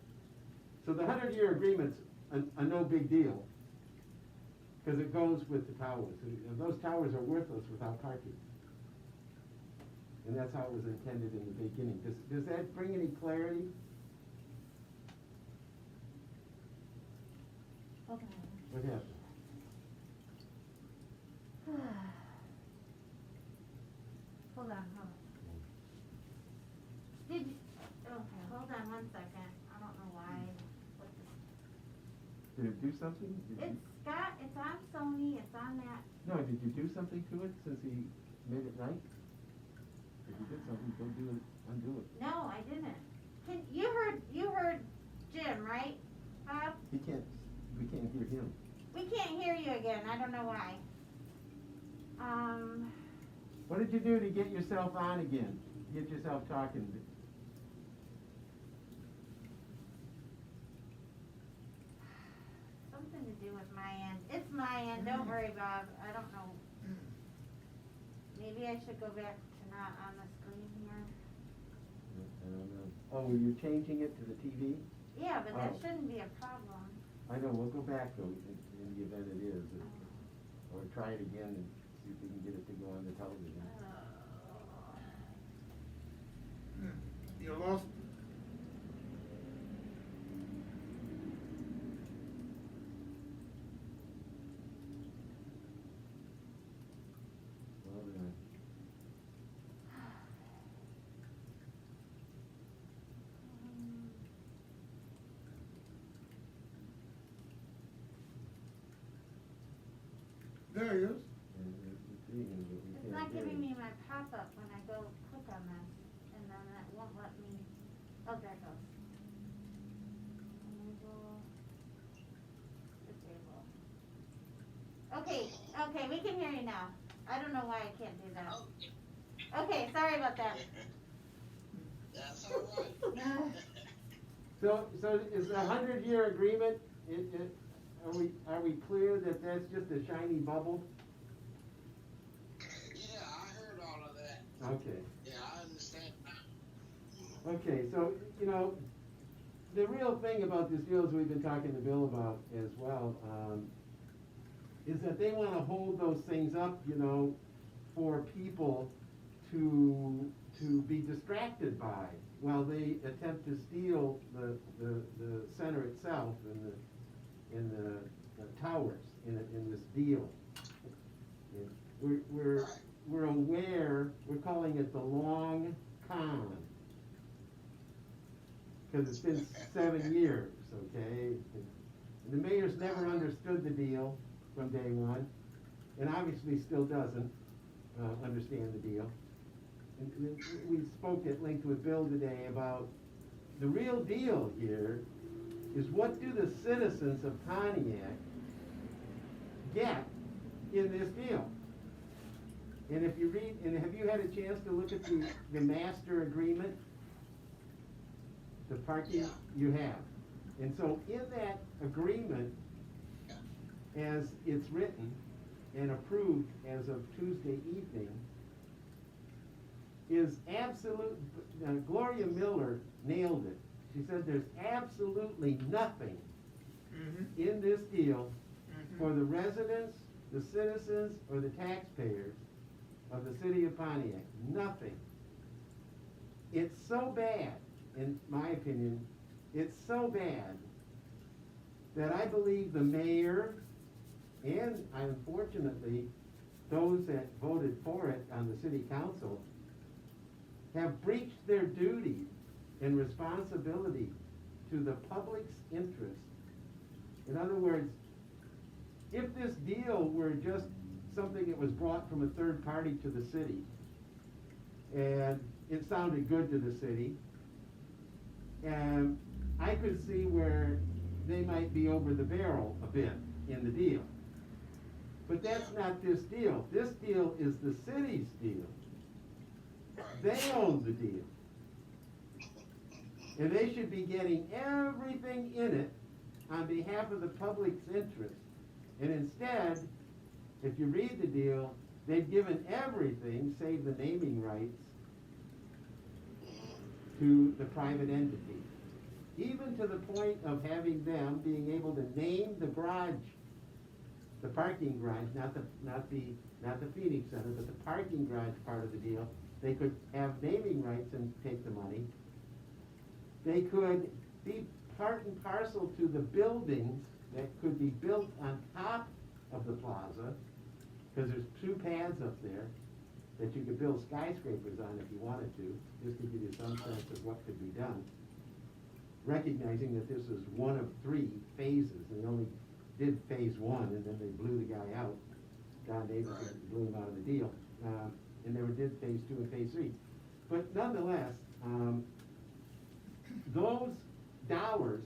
So the 100-year agreement's a no big deal, because it goes with the towers. And those towers are worthless without parking. And that's how it was intended in the beginning. Does that bring any clarity? Okay. What happened? Hold on. Did you, okay, hold on one second. I don't know why. What Did it do something? it's on Sony, it's on that. No, did you do something to it since he made it right? If you did something, go do it, undo it. No, I didn't. You heard Jim, right, Bob? We can't hear him. We can't hear you again. I don't know why. What did you do to get yourself on again? Get yourself talking? Something to do with my end. It's my end. Don't worry, Bob. I don't know. Maybe I should go back to not on the screen here. I don't know. Oh, were you changing it to the TV? Yeah, but that Oh. shouldn't be a problem. I know, we'll go back though, in the event it is, or try it again and see if we can get it to go on the television. You lost. Well, then, There it is. And there's the thing, but we It's can't not get giving it. me my pop-up when I go click on this, and then that won't let me, oh, there it goes. Enable, disable. Okay, okay, we can hear you now. I don't know why I can't do that. Okay, sorry about that. That's all right. So is the 100-year agreement, are we clear that that's just a shiny bubble? Yeah, I heard all of that. Okay. Yeah, I understand now. Okay, so, you know, the real thing about this deal, as we've been talking to Bill about as well, is that they wanna hold those things up, you know, for people to be distracted by while they attempt to steal the center itself and the towers in this deal. And we're aware, we're calling it the long con. Cause it's been 7 years, okay? And the mayor's never understood the deal from day one, and obviously still doesn't understand the deal. And we spoke at length with Bill today about the real deal here is what do the citizens of Pontiac get in this deal? And if you read, and have you had a chance to look at the master agreement? The parking, Yeah. you have. And so in that agreement, as it's written and approved as of Tuesday evening, is absolute, Gloria Miller nailed it. She said there's absolutely nothing Mm-hmm. in this deal Mm-hmm. for the residents, the citizens, or the taxpayers of the city of Pontiac. Nothing. It's so bad, in my opinion, it's so bad that I believe the mayor and unfortunately those that voted for it on the city council have breached their duty and responsibility to the public's interest. In other words, if this deal were just something that was brought from a third party to the city, and it sounded good to the city, and I could see where they might be over the barrel a bit in the deal. But that's not this deal. This deal is the city's deal. They own the deal. And they should be getting everything in it on behalf of the public's interest. And instead, if you read the deal, they've given everything, save the naming rights, to the private entity. Even to the point of having them being able to name the garage, the parking garage, not the Phoenix Center, but the parking garage part of the deal. They could have naming rights and take the money. They could be part and parcel to the buildings that could be built on top of the plaza, because there's 2 paths up there that you could build skyscrapers on if you wanted to, just to give you some sense of what could be done. Recognizing that this is 1 of 3 phases, they only did phase 1 and then they blew the guy out. John Davis blew him out of the deal. And they did phase 2 and phase 3. But nonetheless, those dollars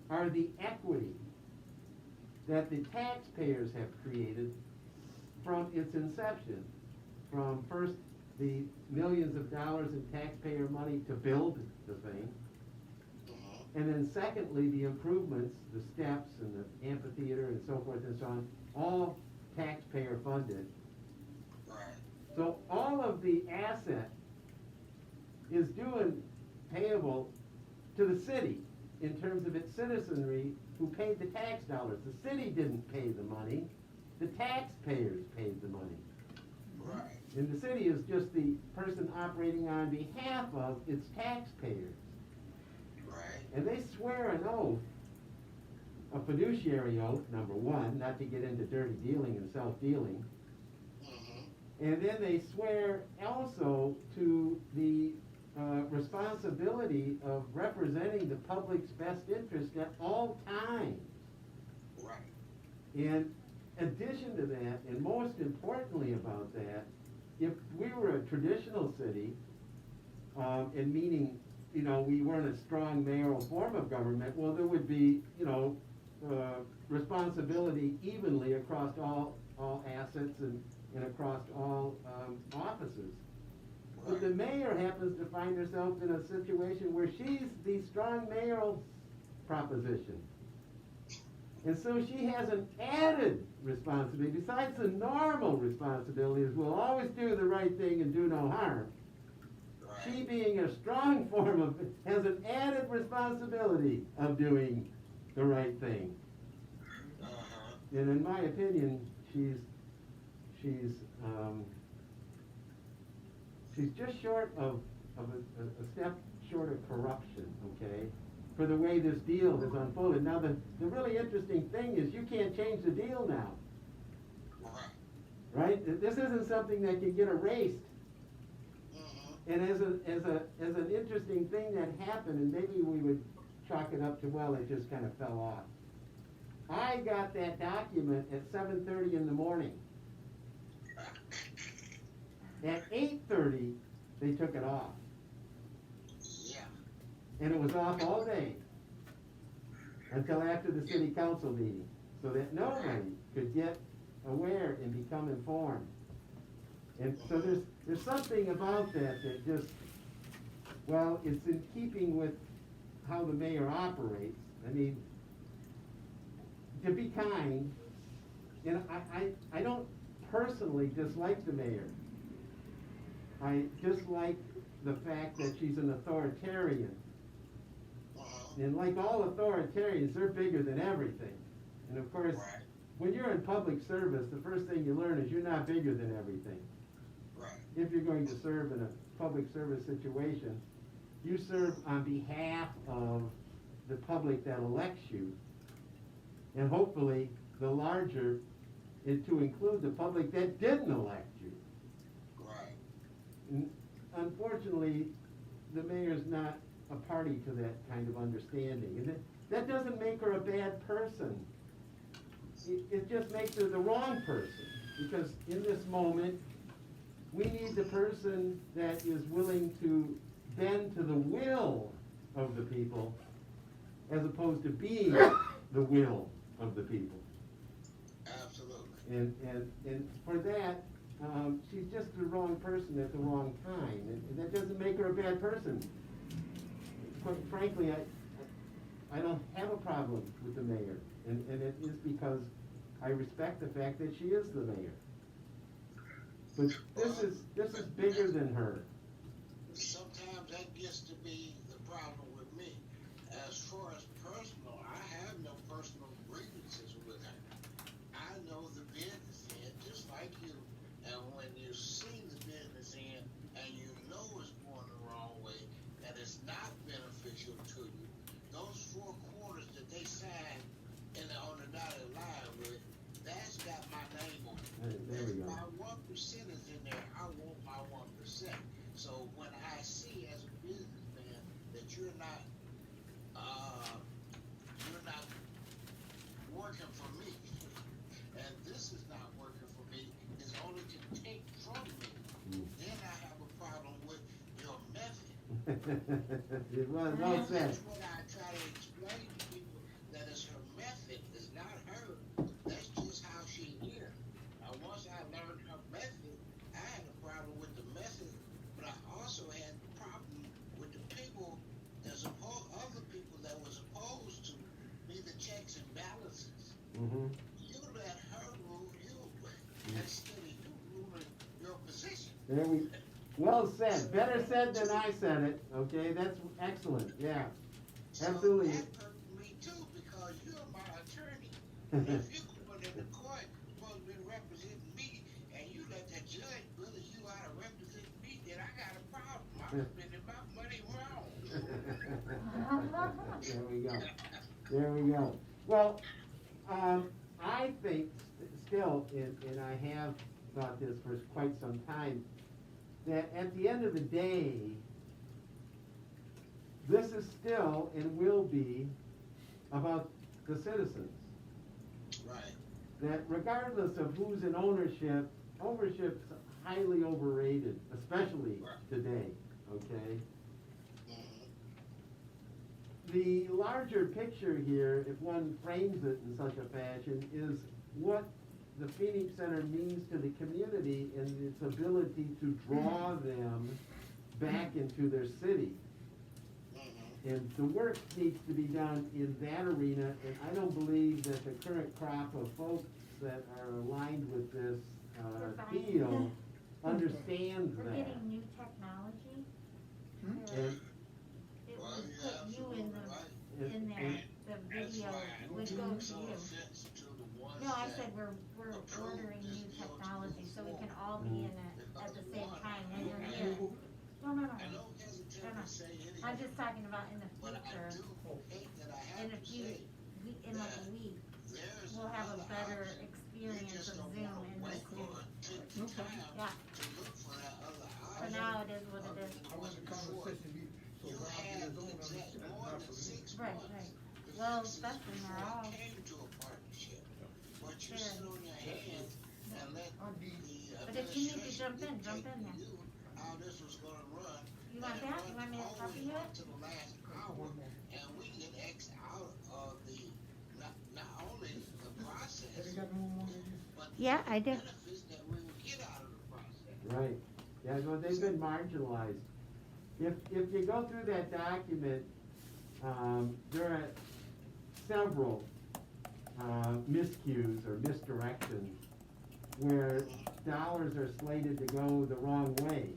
are the equity that the taxpayers have created from its inception. From first the millions of dollars in taxpayer money to build the thing, and then secondly, the improvements, the steps and the amphitheater and so forth and so on, all taxpayer funded. So all of the asset is due and payable to the city in terms of its citizenry who paid the tax dollars. The city didn't pay the money, the taxpayers paid the money. Right. And the city is just the person operating on behalf of its taxpayers. Right. And they swear an oath, a fiduciary oath, number 1, not to get into dirty dealing and self-dealing. And then they swear also to the responsibility of representing the public's best interest at all times. Right. And addition to that, and most importantly about that, if we were a traditional city, and meaning, we weren't a strong mayoral form of government, well, there would be, responsibility evenly across all assets and across all offices. But the mayor happens to find herself in a situation where she's the strong mayoral proposition. And so she has an added responsibility, besides the normal responsibilities, will always do the right thing and do no harm. She, being a strong form of, has an added responsibility of doing the right thing. And in my opinion, she's just short of a step short of corruption, okay, for the way this deal has unfolded. Now, the really interesting thing is you can't change the deal now, right? This isn't something that can get erased. And as an interesting thing that happened, and maybe we would chalk it up to, well, it just kind of fell off. I got that document at 7:30 in the morning. At 8:30, they took it off. Yeah. And it was off all day until after the city council meeting, so that nobody could get aware and become informed. And so there's something about that just, well, it's in keeping with how the mayor operates. I mean, to be kind, I don't personally dislike the mayor. I dislike the fact that she's an authoritarian. And like all authoritarians, they're bigger than everything. And of course, when you're in public service, the first thing you learn is you're not bigger than everything. If you're going to serve in a public service situation, you serve on behalf of the public that elects you, and hopefully the larger, to include the public that didn't elect you. And unfortunately, the mayor's not a party to that kind of understanding, and that doesn't make her a bad person. It just makes her the wrong person, because in this moment, we need the person that is willing to bend to the will of the people, as opposed to being the will of the people. Absolutely. And for that, she's just the wrong person at the wrong time, and that doesn't make her a bad person. Quite frankly, I don't have a problem with the mayor, and it is because I respect the fact that she is the mayor. But this is bigger than her. Sometimes that gets to be the problem with me. As far as personal, I have no personal grievances with her. I know the business end just like you. And when you see the business end and you know it's going the wrong way, and it's not beneficial to you, those 4 quarters that they signed on the dotted line with, that's got my name on it. There we go. My 1% is in there. I want my 1%. So when I see as a businessman that you're not working for me, and this is not working for me, it's only to take from me, then I have a problem with your method. It was well said. That's what I try to explain to people, that it's her method, it's not her. That's just how she is. Once I learned her method, I had a problem with the method, but I also had a problem with the people other people that were supposed to be the checks and balances. Mm-hmm. You let her rule you, instead of you ruling your position. Well said. Better said than I said it. Okay, that's excellent. Yeah, absolutely. So that hurt me too, because you're my attorney. If you go in the court, supposed to be representing me, and you let that judge bully you out of representing me, then I got a problem. I'm spending my money wrong. There we go. Well, I think still, and I have thought this for quite some time, that at the end of the day, this is still and will be about the citizens. Right. that regardless of who's in ownership, ownership's highly overrated, especially today, okay? The larger picture here, if one frames it in such a fashion, is what the Phoenix Center means to the community and its ability to draw them back into their city. And the work needs to be done in that arena, and I don't believe that the current crop of folks that are aligned with this field understands We're that. getting new technology. And, It would put you in the, in there, the video would go to you. No, I said we're ordering new technology, so we can all be in it at the same time when you're here. No. I'm just talking about in the future, in a few, in like a week, we'll have a better experience of Zoom in this new. Yeah. For now, it is what it is. I want the conversation be so Rob is on not for me. Right. Well, that's when we're all. But if you need to jump in then. You want that? You want me to copy you it? And we get X out of the, not only the process, Have you got no more than you? but Yeah, I the did. benefits that we will get out of the process. right, yeah, no, they've been marginalized. If you go through that document, there are several miscues or misdirections where dollars are slated to go the wrong way.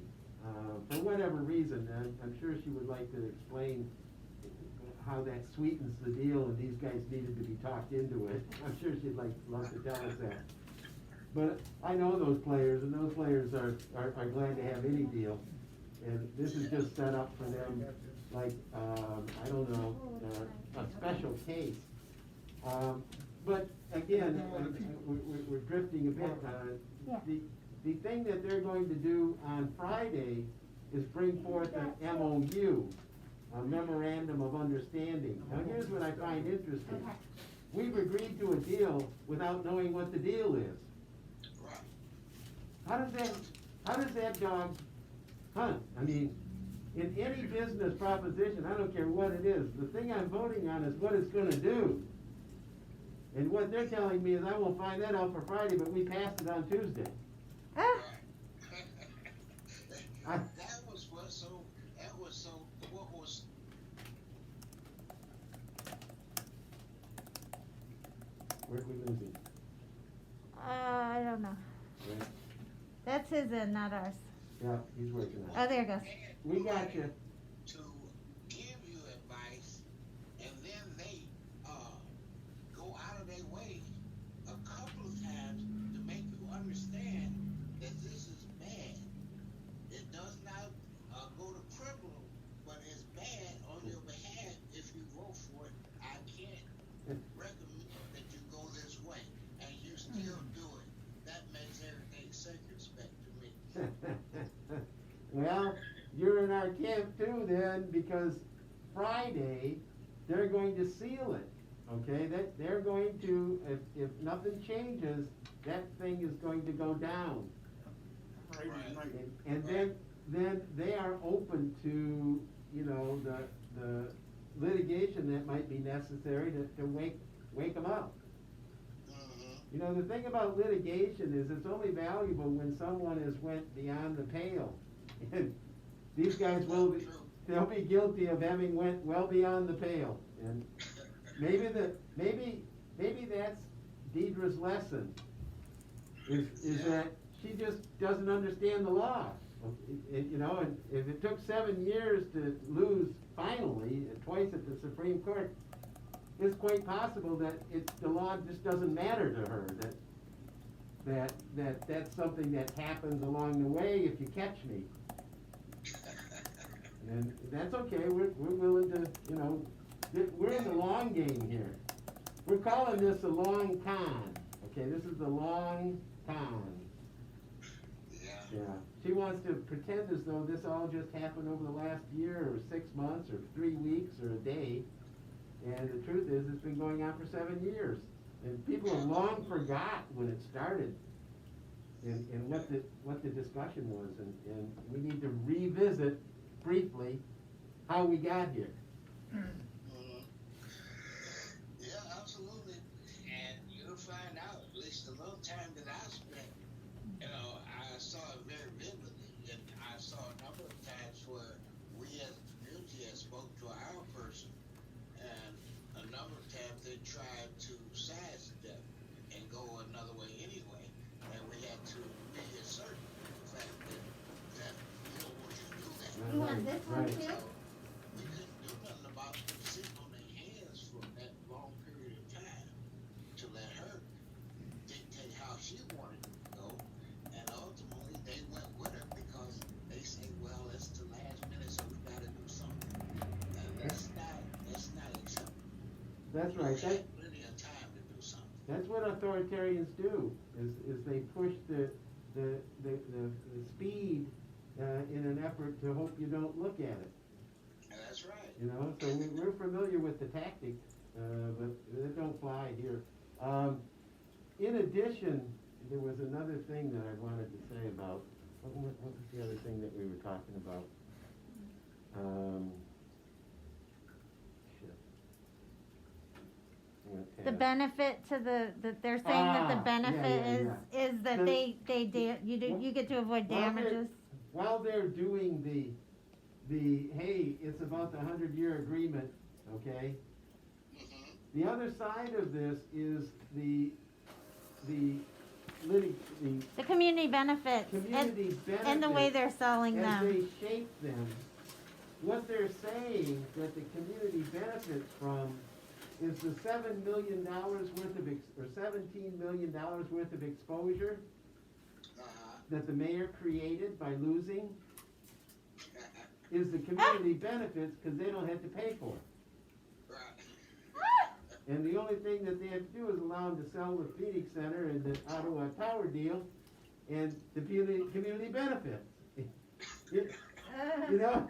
For whatever reason, I'm sure she would like to explain how that sweetens the deal and these guys needed to be talked into it. I'm sure she'd love to tell us that. But I know those players, and those players are glad to have any deal. And this is just set up for them, like, I don't know, a special case. But again, we're drifting a bit. The thing that they're going to do on Friday is bring forth an MOU, a memorandum of understanding. Now here's what I find interesting. We've agreed to a deal without knowing what the deal is. How does that dog hunt? I mean, in any business proposition, I don't care what it is, the thing I'm voting on is what it's gonna do. And what they're telling me is I won't find that out for Friday, but we passed it on Tuesday. Ah, That was what was. Where'd we lose him? I don't know. Right? That's his end, not ours. Yeah, he's working on it. Oh, there it goes. We got you. To give you advice, and then they, go out of their way a couple of times to make you understand that this is bad. It does not, go to criminal, but it's bad on your behalf if you vote for it. I can't recommend that you go this way, and you still do it. That makes everything circumspect to me. Well, you're in our camp too then, because Friday, they're going to seal it, okay? They're going to, if nothing changes, that thing is going to go down. And then they are open to, you know, the litigation that might be necessary to wake them up. You know, the thing about litigation is it's only valuable when someone has went beyond the pale. And these guys they'll be guilty of having went well beyond the pale. And maybe that's Deidre's lesson, is that she just doesn't understand the law. You know, and if it took 7 years to lose finally, twice at the Supreme Court, it's quite possible that the law just doesn't matter to her, that's something that happens along the way if you catch me. And that's okay, we're willing to, you know, we're in the long game here. We're calling this a long con, okay, this is the long con. Yeah, she wants to pretend as though this all just happened over the last year, or 6 months, or 3 weeks, or a day. And the truth is, it's been going on for 7 years. And people have long forgot when it started and what the discussion was, and we need to revisit briefly how we got here. Yeah, absolutely. And you'll find out, at least the little time that I spent, I saw it very vividly. And I saw a number of times where we as a community had spoke to our person, and a number of times they tried to sidestep and go another way anyway. And we had to reassert the fact that we don't want you to do that. You want this one Right. too? We couldn't do nothing about sitting on their hands for that long period of time to let her dictate how she wanted to go. And ultimately, they went with her because they say, well, it's the last minute, so we got to do something. And that's not acceptable. That's We right. had plenty of time to do something. That's what authoritarians do, is they push the speed in an effort to hope you don't look at it. And that's right. You know, so we're familiar with the tactics, but they don't fly here. In addition, there was another thing that I wanted to say about, what was the other thing that we were talking about? Shit. I'm gonna The pass. benefit to that they're saying that the Ah, benefit yeah. is that The- you get to avoid Well, damages. While they're doing the hey, it's about the 100-year agreement, okay? Mm-hmm. The other side of this is the The community benefits community benefits. and the way they're selling as them. they shape them. What they're saying that the community benefits from is the $7 million worth of or $17 million worth of exposure Uh-huh. that the mayor created by losing is the community benefits because they don't have to pay for it. Right. And the only thing that they have to do is allow them to sell the Phoenix Center and the Ottawa Tower deal and the community benefits. You know,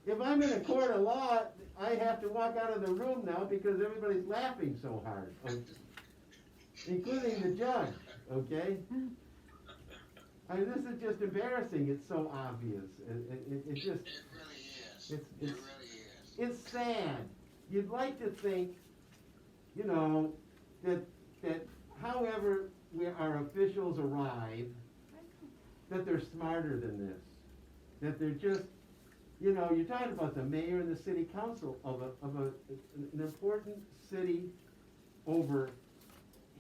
if I'm in a court of law, I have to walk out of the room now because everybody's laughing so hard, including the judge, okay? I mean, this is just embarrassing. It's so obvious. It just, It really is. It's- It really is. it's sad. You'd like to think, you know, that however our officials arrive, that they're smarter than this. That they're just, you know, you're talking about the mayor and the city council of an important city over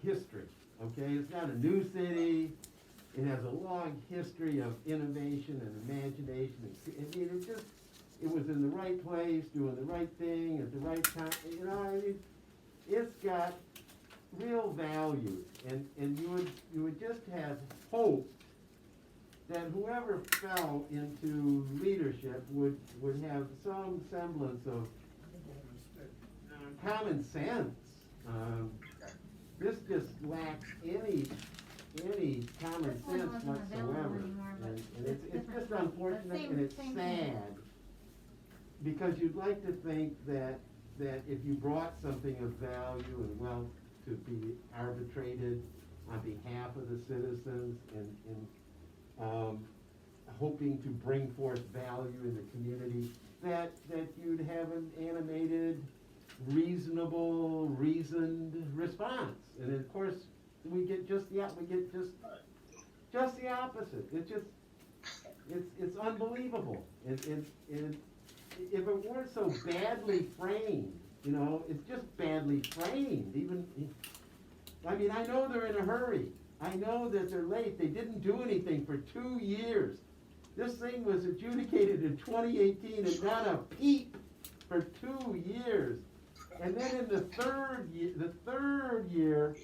history, okay? It's not a new city. It has a long history of innovation and imagination. I mean, it was in the right place, doing the right thing at the right time. You know, I mean, it's got real value, and you would just have hoped that whoever fell into leadership would have some semblance of common sense. This just lacks any common This one sense wasn't available whatsoever. anymore, but And it's it's different. just unfortunate Same- and it's same sad. thing. Because you'd like to think that if you brought something of value and wealth to be arbitrated on behalf of the citizens and hoping to bring forth value in the community, that you'd have an animated, reasonable, reasoned response. And of course, we get just the opposite. It's unbelievable. And if it weren't so badly framed, you know, it's just badly framed. I mean, I know they're in a hurry. I know that they're late. They didn't do anything for 2 years. This thing was adjudicated in 2018 and not a peep for 2 years. And then in the third year,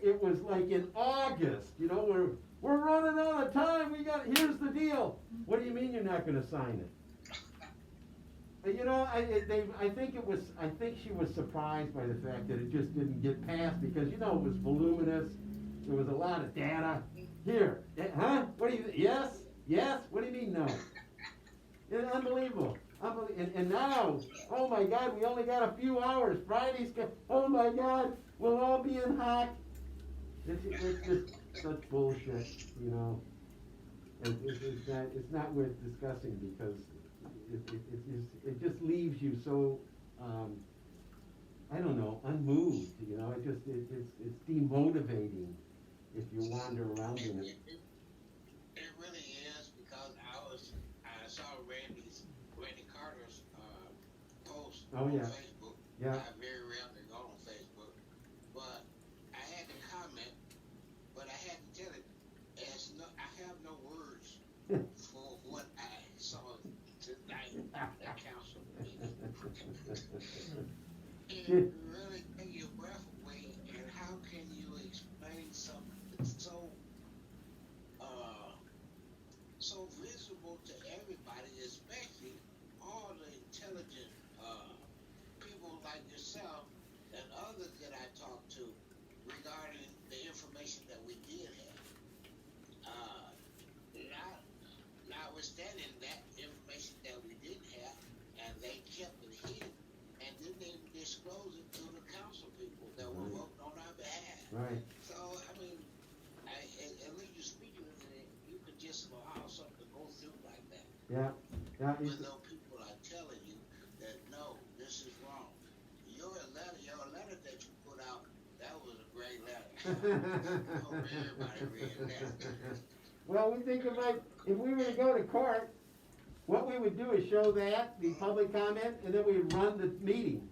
it was like in August, you know, we're running out of time. Here's the deal. What do you mean you're not going to sign it? You know, I think she was surprised by the fact that it just didn't get passed because, you know, it was voluminous. There was a lot of data. Here, huh? What do you, yes? Yes? What do you mean no? It's unbelievable. And now, oh my God, we only got a few hours. Friday's, oh my God, we'll all be in hock. It's just such bullshit, you know. It's not worth discussing because it just leaves you so, I don't know, unmoved, you know. It's demotivating if you wander around in it. It really is because I saw Randy Carter's post Oh, on yeah. Facebook. Yeah. I very rarely go on Facebook, but I had to comment, but I had to tell it. I have no words for what I saw tonight at council meeting. It really takes your breath away, and how can you explain something so visible to everybody, especially all the intelligent people like yourself and others that I talked to regarding the information that we did have. Notwithstanding that information that we didn't have, and they kept it hidden and didn't even disclose it to the council people that were voting on our behalf. Right. So, I mean, at least you're speaking of it, you could just allow something to go through like that. Yeah. Even though people are telling you that no, this is wrong. Your letter that you put out, that was a great letter. I hope everybody read that. Well, we think about if we were to go to court, what we would do is show that the public comment, and then we'd run the meeting,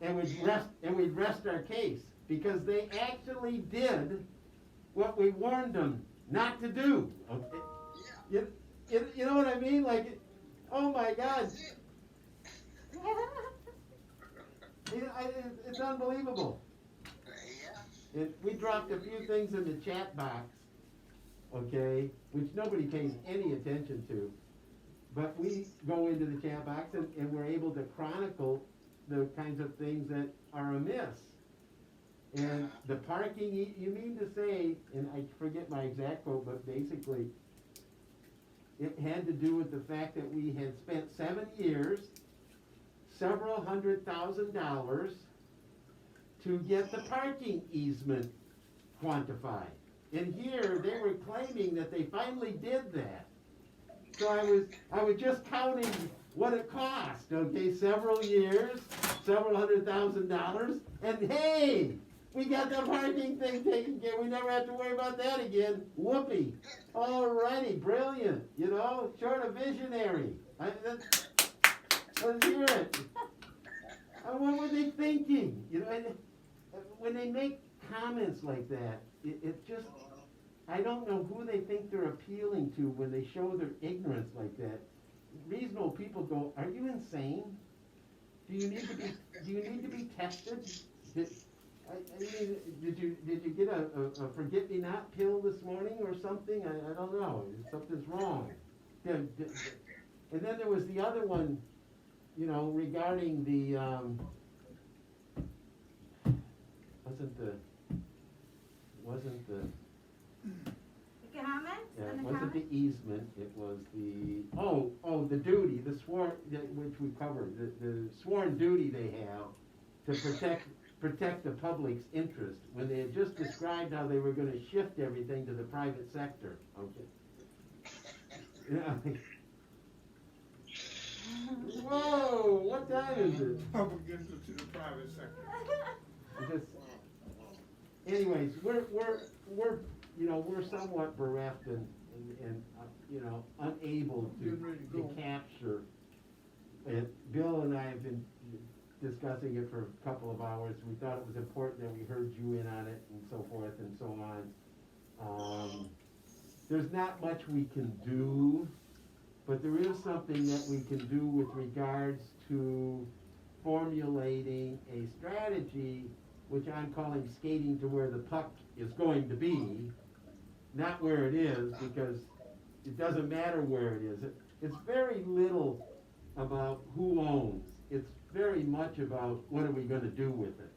and we'd rest our case because they actually did what we warned them not to do. Okay? You know what I mean? Like, oh my God, it's unbelievable. We dropped a few things in the chat box, okay, which nobody pays any attention to. But we go into the chat box and we're able to chronicle the kinds of things that are amiss. And the parking, you mean to say, and I forget my exact quote, but basically it had to do with the fact that we had spent 7 years, several $100,000 to get the parking easement quantified. And here they were claiming that they finally did that. So I was just counting what it cost, okay, several years, several $100,000, and hey, we got the parking thing taken care of. We never have to worry about that again. Whoopee. Alrighty, brilliant. You know, short of visionary. Let's hear it. What were they thinking? You know, and when they make comments like that, it just, I don't know who they think they're appealing to when they show their ignorance like that. Reasonable people go, are you insane? Do you need to be tested? I mean, did you get a forget-me-not pill this morning or something? I don't know. Something's wrong. And then there was the other one, you know, regarding the wasn't the Comments? yeah, And it the wasn't comments? the easement, it was the duty, the sworn, which we covered, the sworn duty they have to protect the public's interest, when they had just described how they were gonna shift everything to the private sector, okay? Yeah. Whoa, what time is it? Public interest to the private sector. Just, anyways, we're you know, we're somewhat bereft and you know, unable to capture it. Bill and I have been discussing it for a couple of hours. We thought it was important that we heard you in on it and so forth and so on. There's not much we can do, but there is something that we can do with regards to formulating a strategy, which I'm calling skating to where the puck is going to be, not where it is, because it doesn't matter where it is. It's very little about who owns. It's very much about what are we going to do with it.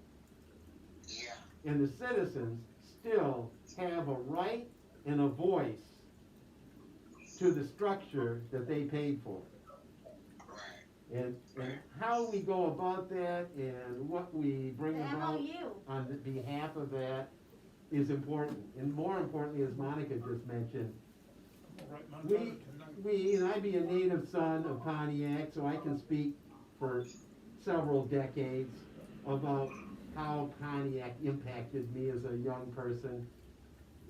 Yeah. And the citizens still have a right and a voice to the structure that they paid for. Right. And how we go about that and what we bring The about MOU. on the behalf of that is important. And more importantly, as Monica just mentioned, and I be a native son of Pontiac, so I can speak for several decades about how Pontiac impacted me as a young person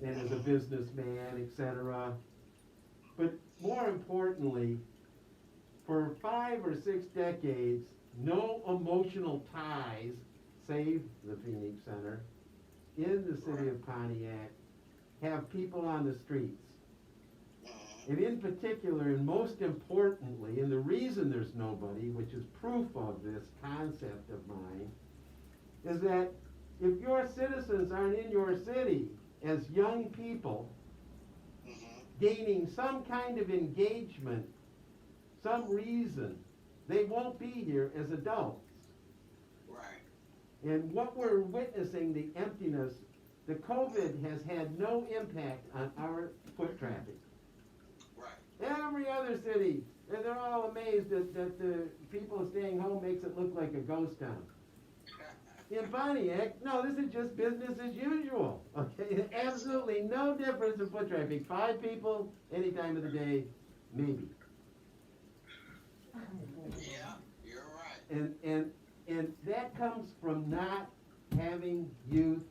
and as a businessman, etc. But more importantly, for 5 or 6 decades, no emotional ties, save the Phoenix Center, in the city of Pontiac, have people on the streets. And in particular, and most importantly, and the reason there's nobody, which is proof of this concept of mine, is that if your citizens aren't in your city as young people, gaining some kind of engagement, some reason, they won't be here as adults. Right. And what we're witnessing, the emptiness, the COVID has had no impact on our foot traffic. Every other city, and they're all amazed that the people staying home makes it look like a ghost town. In Pontiac, no, this is just business as usual. Okay, absolutely no difference in foot traffic. 5 people, any time of the day, maybe. Yeah, you're right. And that comes from not having youth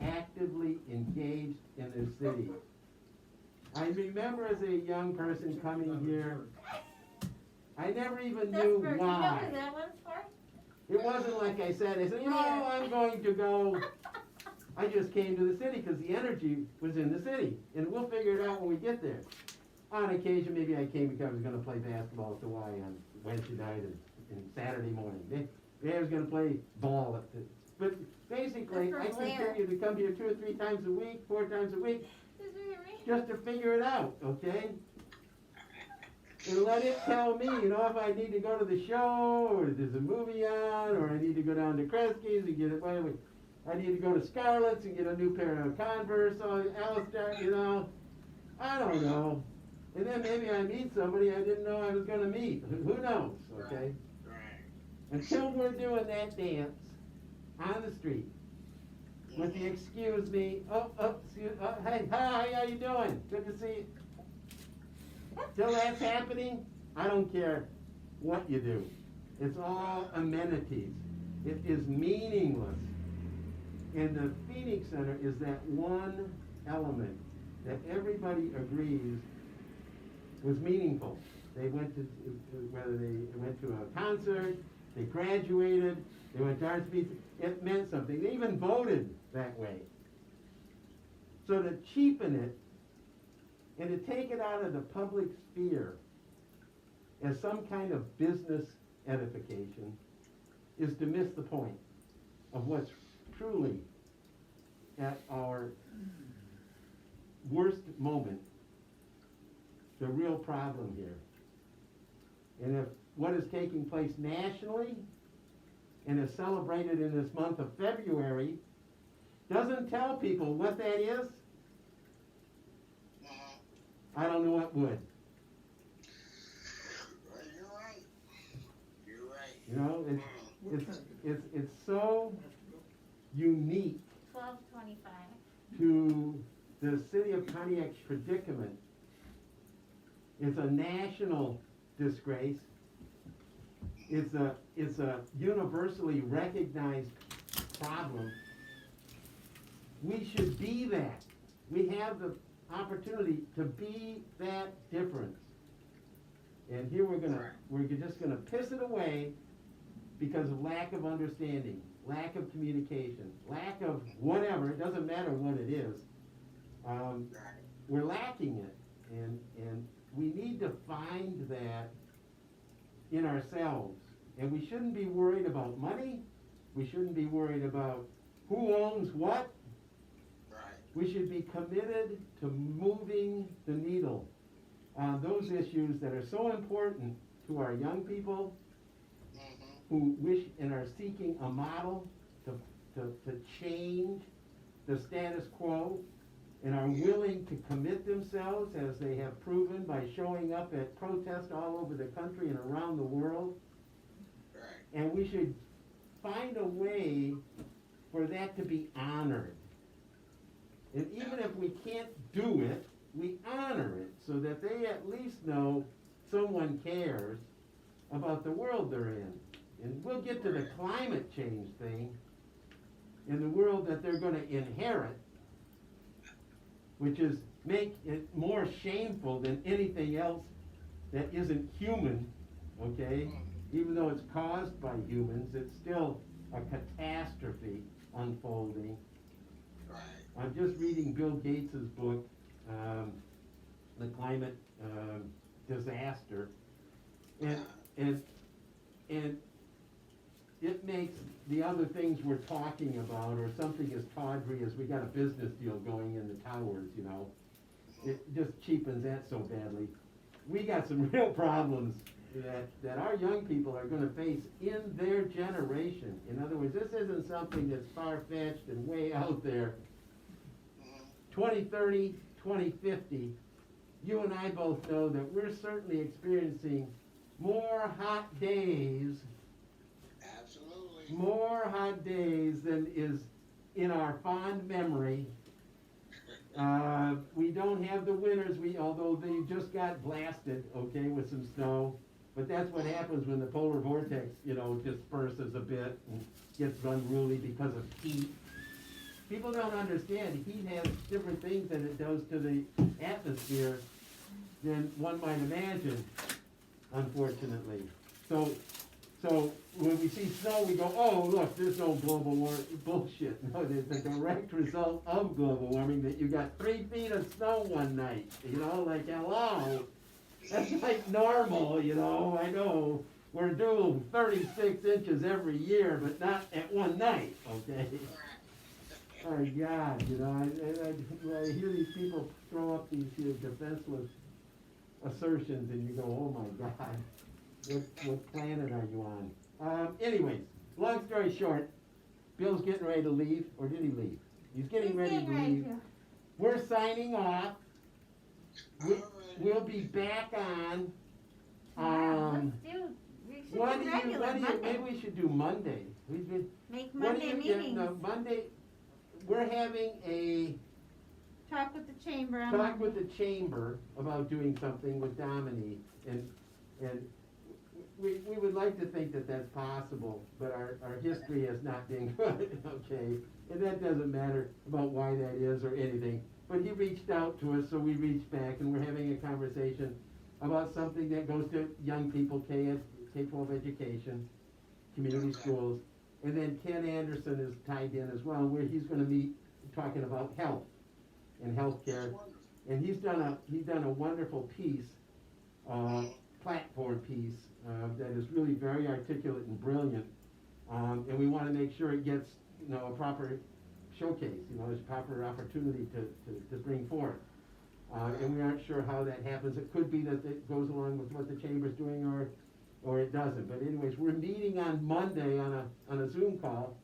actively engaged in their city. I remember as a young person coming here, I never even knew Desperate. You know why. who that one's for? It wasn't like I said, I'm going to go. I just came to the city because the energy was in the city. And we'll figure it out when we get there. On occasion, maybe I came because I was going to play basketball at the Y on Wednesday night and Saturday morning. Maybe I was going to play ball at the... But basically, I That's for Blair. continue to come here 2 or 3 times a week, 4 times a week, Did you hear me? just to figure it out, okay? And let it tell me, if I need to go to the show, or there's a movie on, or I need to go down to Kresge's and get it, I need to go to Scarlett's and get a new pair of Converse, or Alistair, I don't know. And then maybe I meet somebody I didn't know I was gonna meet, who knows, okay? Right. Until we're doing that dance on the street, with the excuse me, hey, hi, how you doing? Good to see you. Till that's happening, I don't care what you do. It's all amenities. It is meaningless. And the Phoenix Center is that one element that everybody agrees was meaningful. They went to, whether they went to a concert, they graduated, they went to art speech, it meant something. They even voted that way. So to cheapen it and to take it out of the public sphere as some kind of business edification is to miss the point of what's truly at our worst moment, the real problem here. And if what is taking place nationally and is celebrated in this month of February doesn't tell people what that is, I don't know what would. Well, you're right. It's so unique 1225. to the city of Pontiac's predicament. It's a national disgrace. It's a universally recognized problem. We should be that. We have the opportunity to be that difference. And here we're just gonna piss it away because of lack of understanding, lack of communication, lack of whatever. It doesn't matter what it is. We're lacking it, and we need to find that in ourselves. And we shouldn't be worried about money. We shouldn't be worried about who owns what. We should be committed to moving the needle on those issues that are so important to our young people who wish and are seeking a model to change the status quo and are willing to commit themselves, as they have proven by showing up at protests all over the country and around the world, And we should find a way for that to be honored. And even if we can't do it, we honor it so that they at least know someone cares about the world they're in. And we'll get to the climate change thing in the world that they're going to inherit, which is make it more shameful than anything else that isn't human, okay? Even though it's caused by humans, it's still a catastrophe unfolding. Right. I'm just reading Bill Gates' book, The Climate Disaster, and it makes the other things we're talking about, or something as tawdry as we got a business deal going in the towers, you know, it just cheapens that so badly. We got some real problems that our young people are going to face in their generation. In other words, this isn't something that's far-fetched and way out there. 2030, 2050, you and I both know that we're certainly experiencing more hot days, Absolutely. more hot days than is in our fond memory. We don't have the winters, although they just got blasted, okay, with some snow. But that's what happens when the polar vortex, disperses a bit and gets unruly because of heat. People don't understand heat has different things that it does to the atmosphere than one might imagine, unfortunately. So when we see snow, we go, oh, look, there's no global warming. Bullshit. No, there's a direct result of global warming that you got 3 feet of snow one night. Like, hello. That's like normal, I know. We're due 36 inches every year, but not at one night, okay? Oh, God, I hear these people throw up these defenseless assertions, and you go, oh, my God, what planet are you on? Anyways, long story short, Bill's getting ready to leave, or did he leave? He's getting ready to leave. We're signing off. We'll be back on. Maybe we should do Monday. Make Monday meetings. Monday, we're having a Talk with the chamber. talk with the chamber about doing something with Dominique, and we would like to think that that's possible, but our history has not been good, okay? And that doesn't matter about why that is or anything. But he reached out to us, so we reached back, and we're having a conversation about something that goes to young people, K-12 education, community schools. And then Ken Anderson is tied in as well, where he's going to be talking about health and healthcare. And he's done a wonderful piece, platform piece, that is really very articulate and brilliant. And we want to make sure it gets, a proper showcase, there's a proper opportunity to bring forth. And we aren't sure how that happens. It could be that it goes along with what the chamber's doing, or it doesn't. But anyways, we're meeting on Monday on a Zoom call.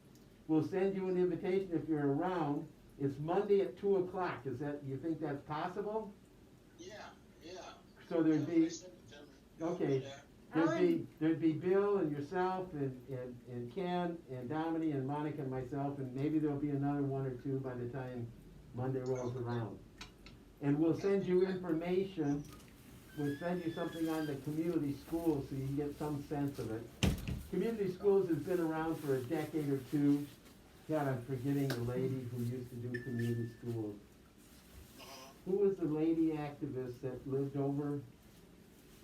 We'll send you an invitation if you're around. It's Monday at 2 o'clock. You think that's possible? Yeah. So there'd be, okay, there'd be Bill and yourself and Ken and Dominique and Monica and myself, and maybe there'll be another one or two by the time Monday rolls around. And we'll send you information. We'll send you something on the community schools so you can get some sense of it. Community schools has been around for a decade or two. God, I'm forgetting the lady who used to do community schools. Who was the lady activist that lived over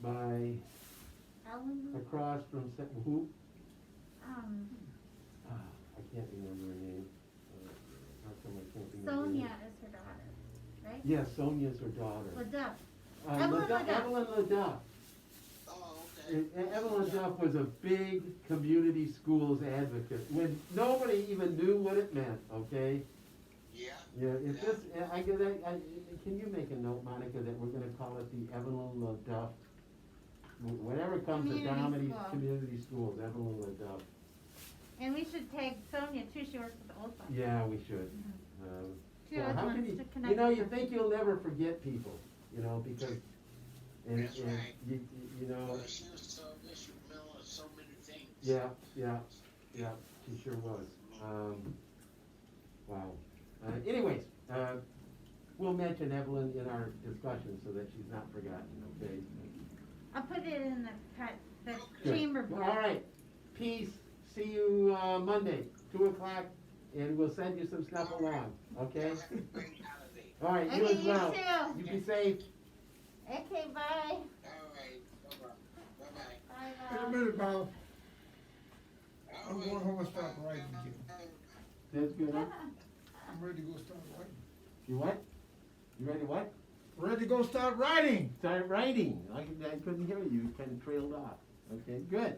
by, across from, who? I can't remember her name. How come I can't remember her name? Sonia is her daughter, right? Yes, Sonia's her daughter. LaDuff. Evelyn LaDuff. Oh, okay. Evelyn LaDuff was a big community schools advocate when nobody even knew what it meant, okay? Yeah. Yeah, if this, can you make a note, Monica, that we're gonna call it the Evelyn LaDuff, whatever comes to Community Dominic's school. Community Schools, Evelyn LaDuff. And we should tag Sonia too. She works with the old folks. Yeah, we should. She Well, always how can wants you, to connect you with them. think you'll never forget people, because, and That's right. you know, Well, she was so instrumental in so many things. Yeah, she sure was. Wow. Anyways, we'll mention Evelyn in our discussion so that she's not forgotten, okay? I'll put it in the Good. chamber board. All right. Peace. See you Monday, 2 o'clock, and we'll send you some stuff along, okay? Have a great holiday. All right, you Okay, as you well. too. You be safe. Okay, bye. All right. Bye-bye. Bye-bye. Bye, Wait a Bob. minute, Bob. All I'm right. going home and start writing again. That's good, huh? I'm ready to go start writing. You what? You ready to what? Ready to go start writing. Start writing. I couldn't hear you. You kind of trailed off. Okay, good.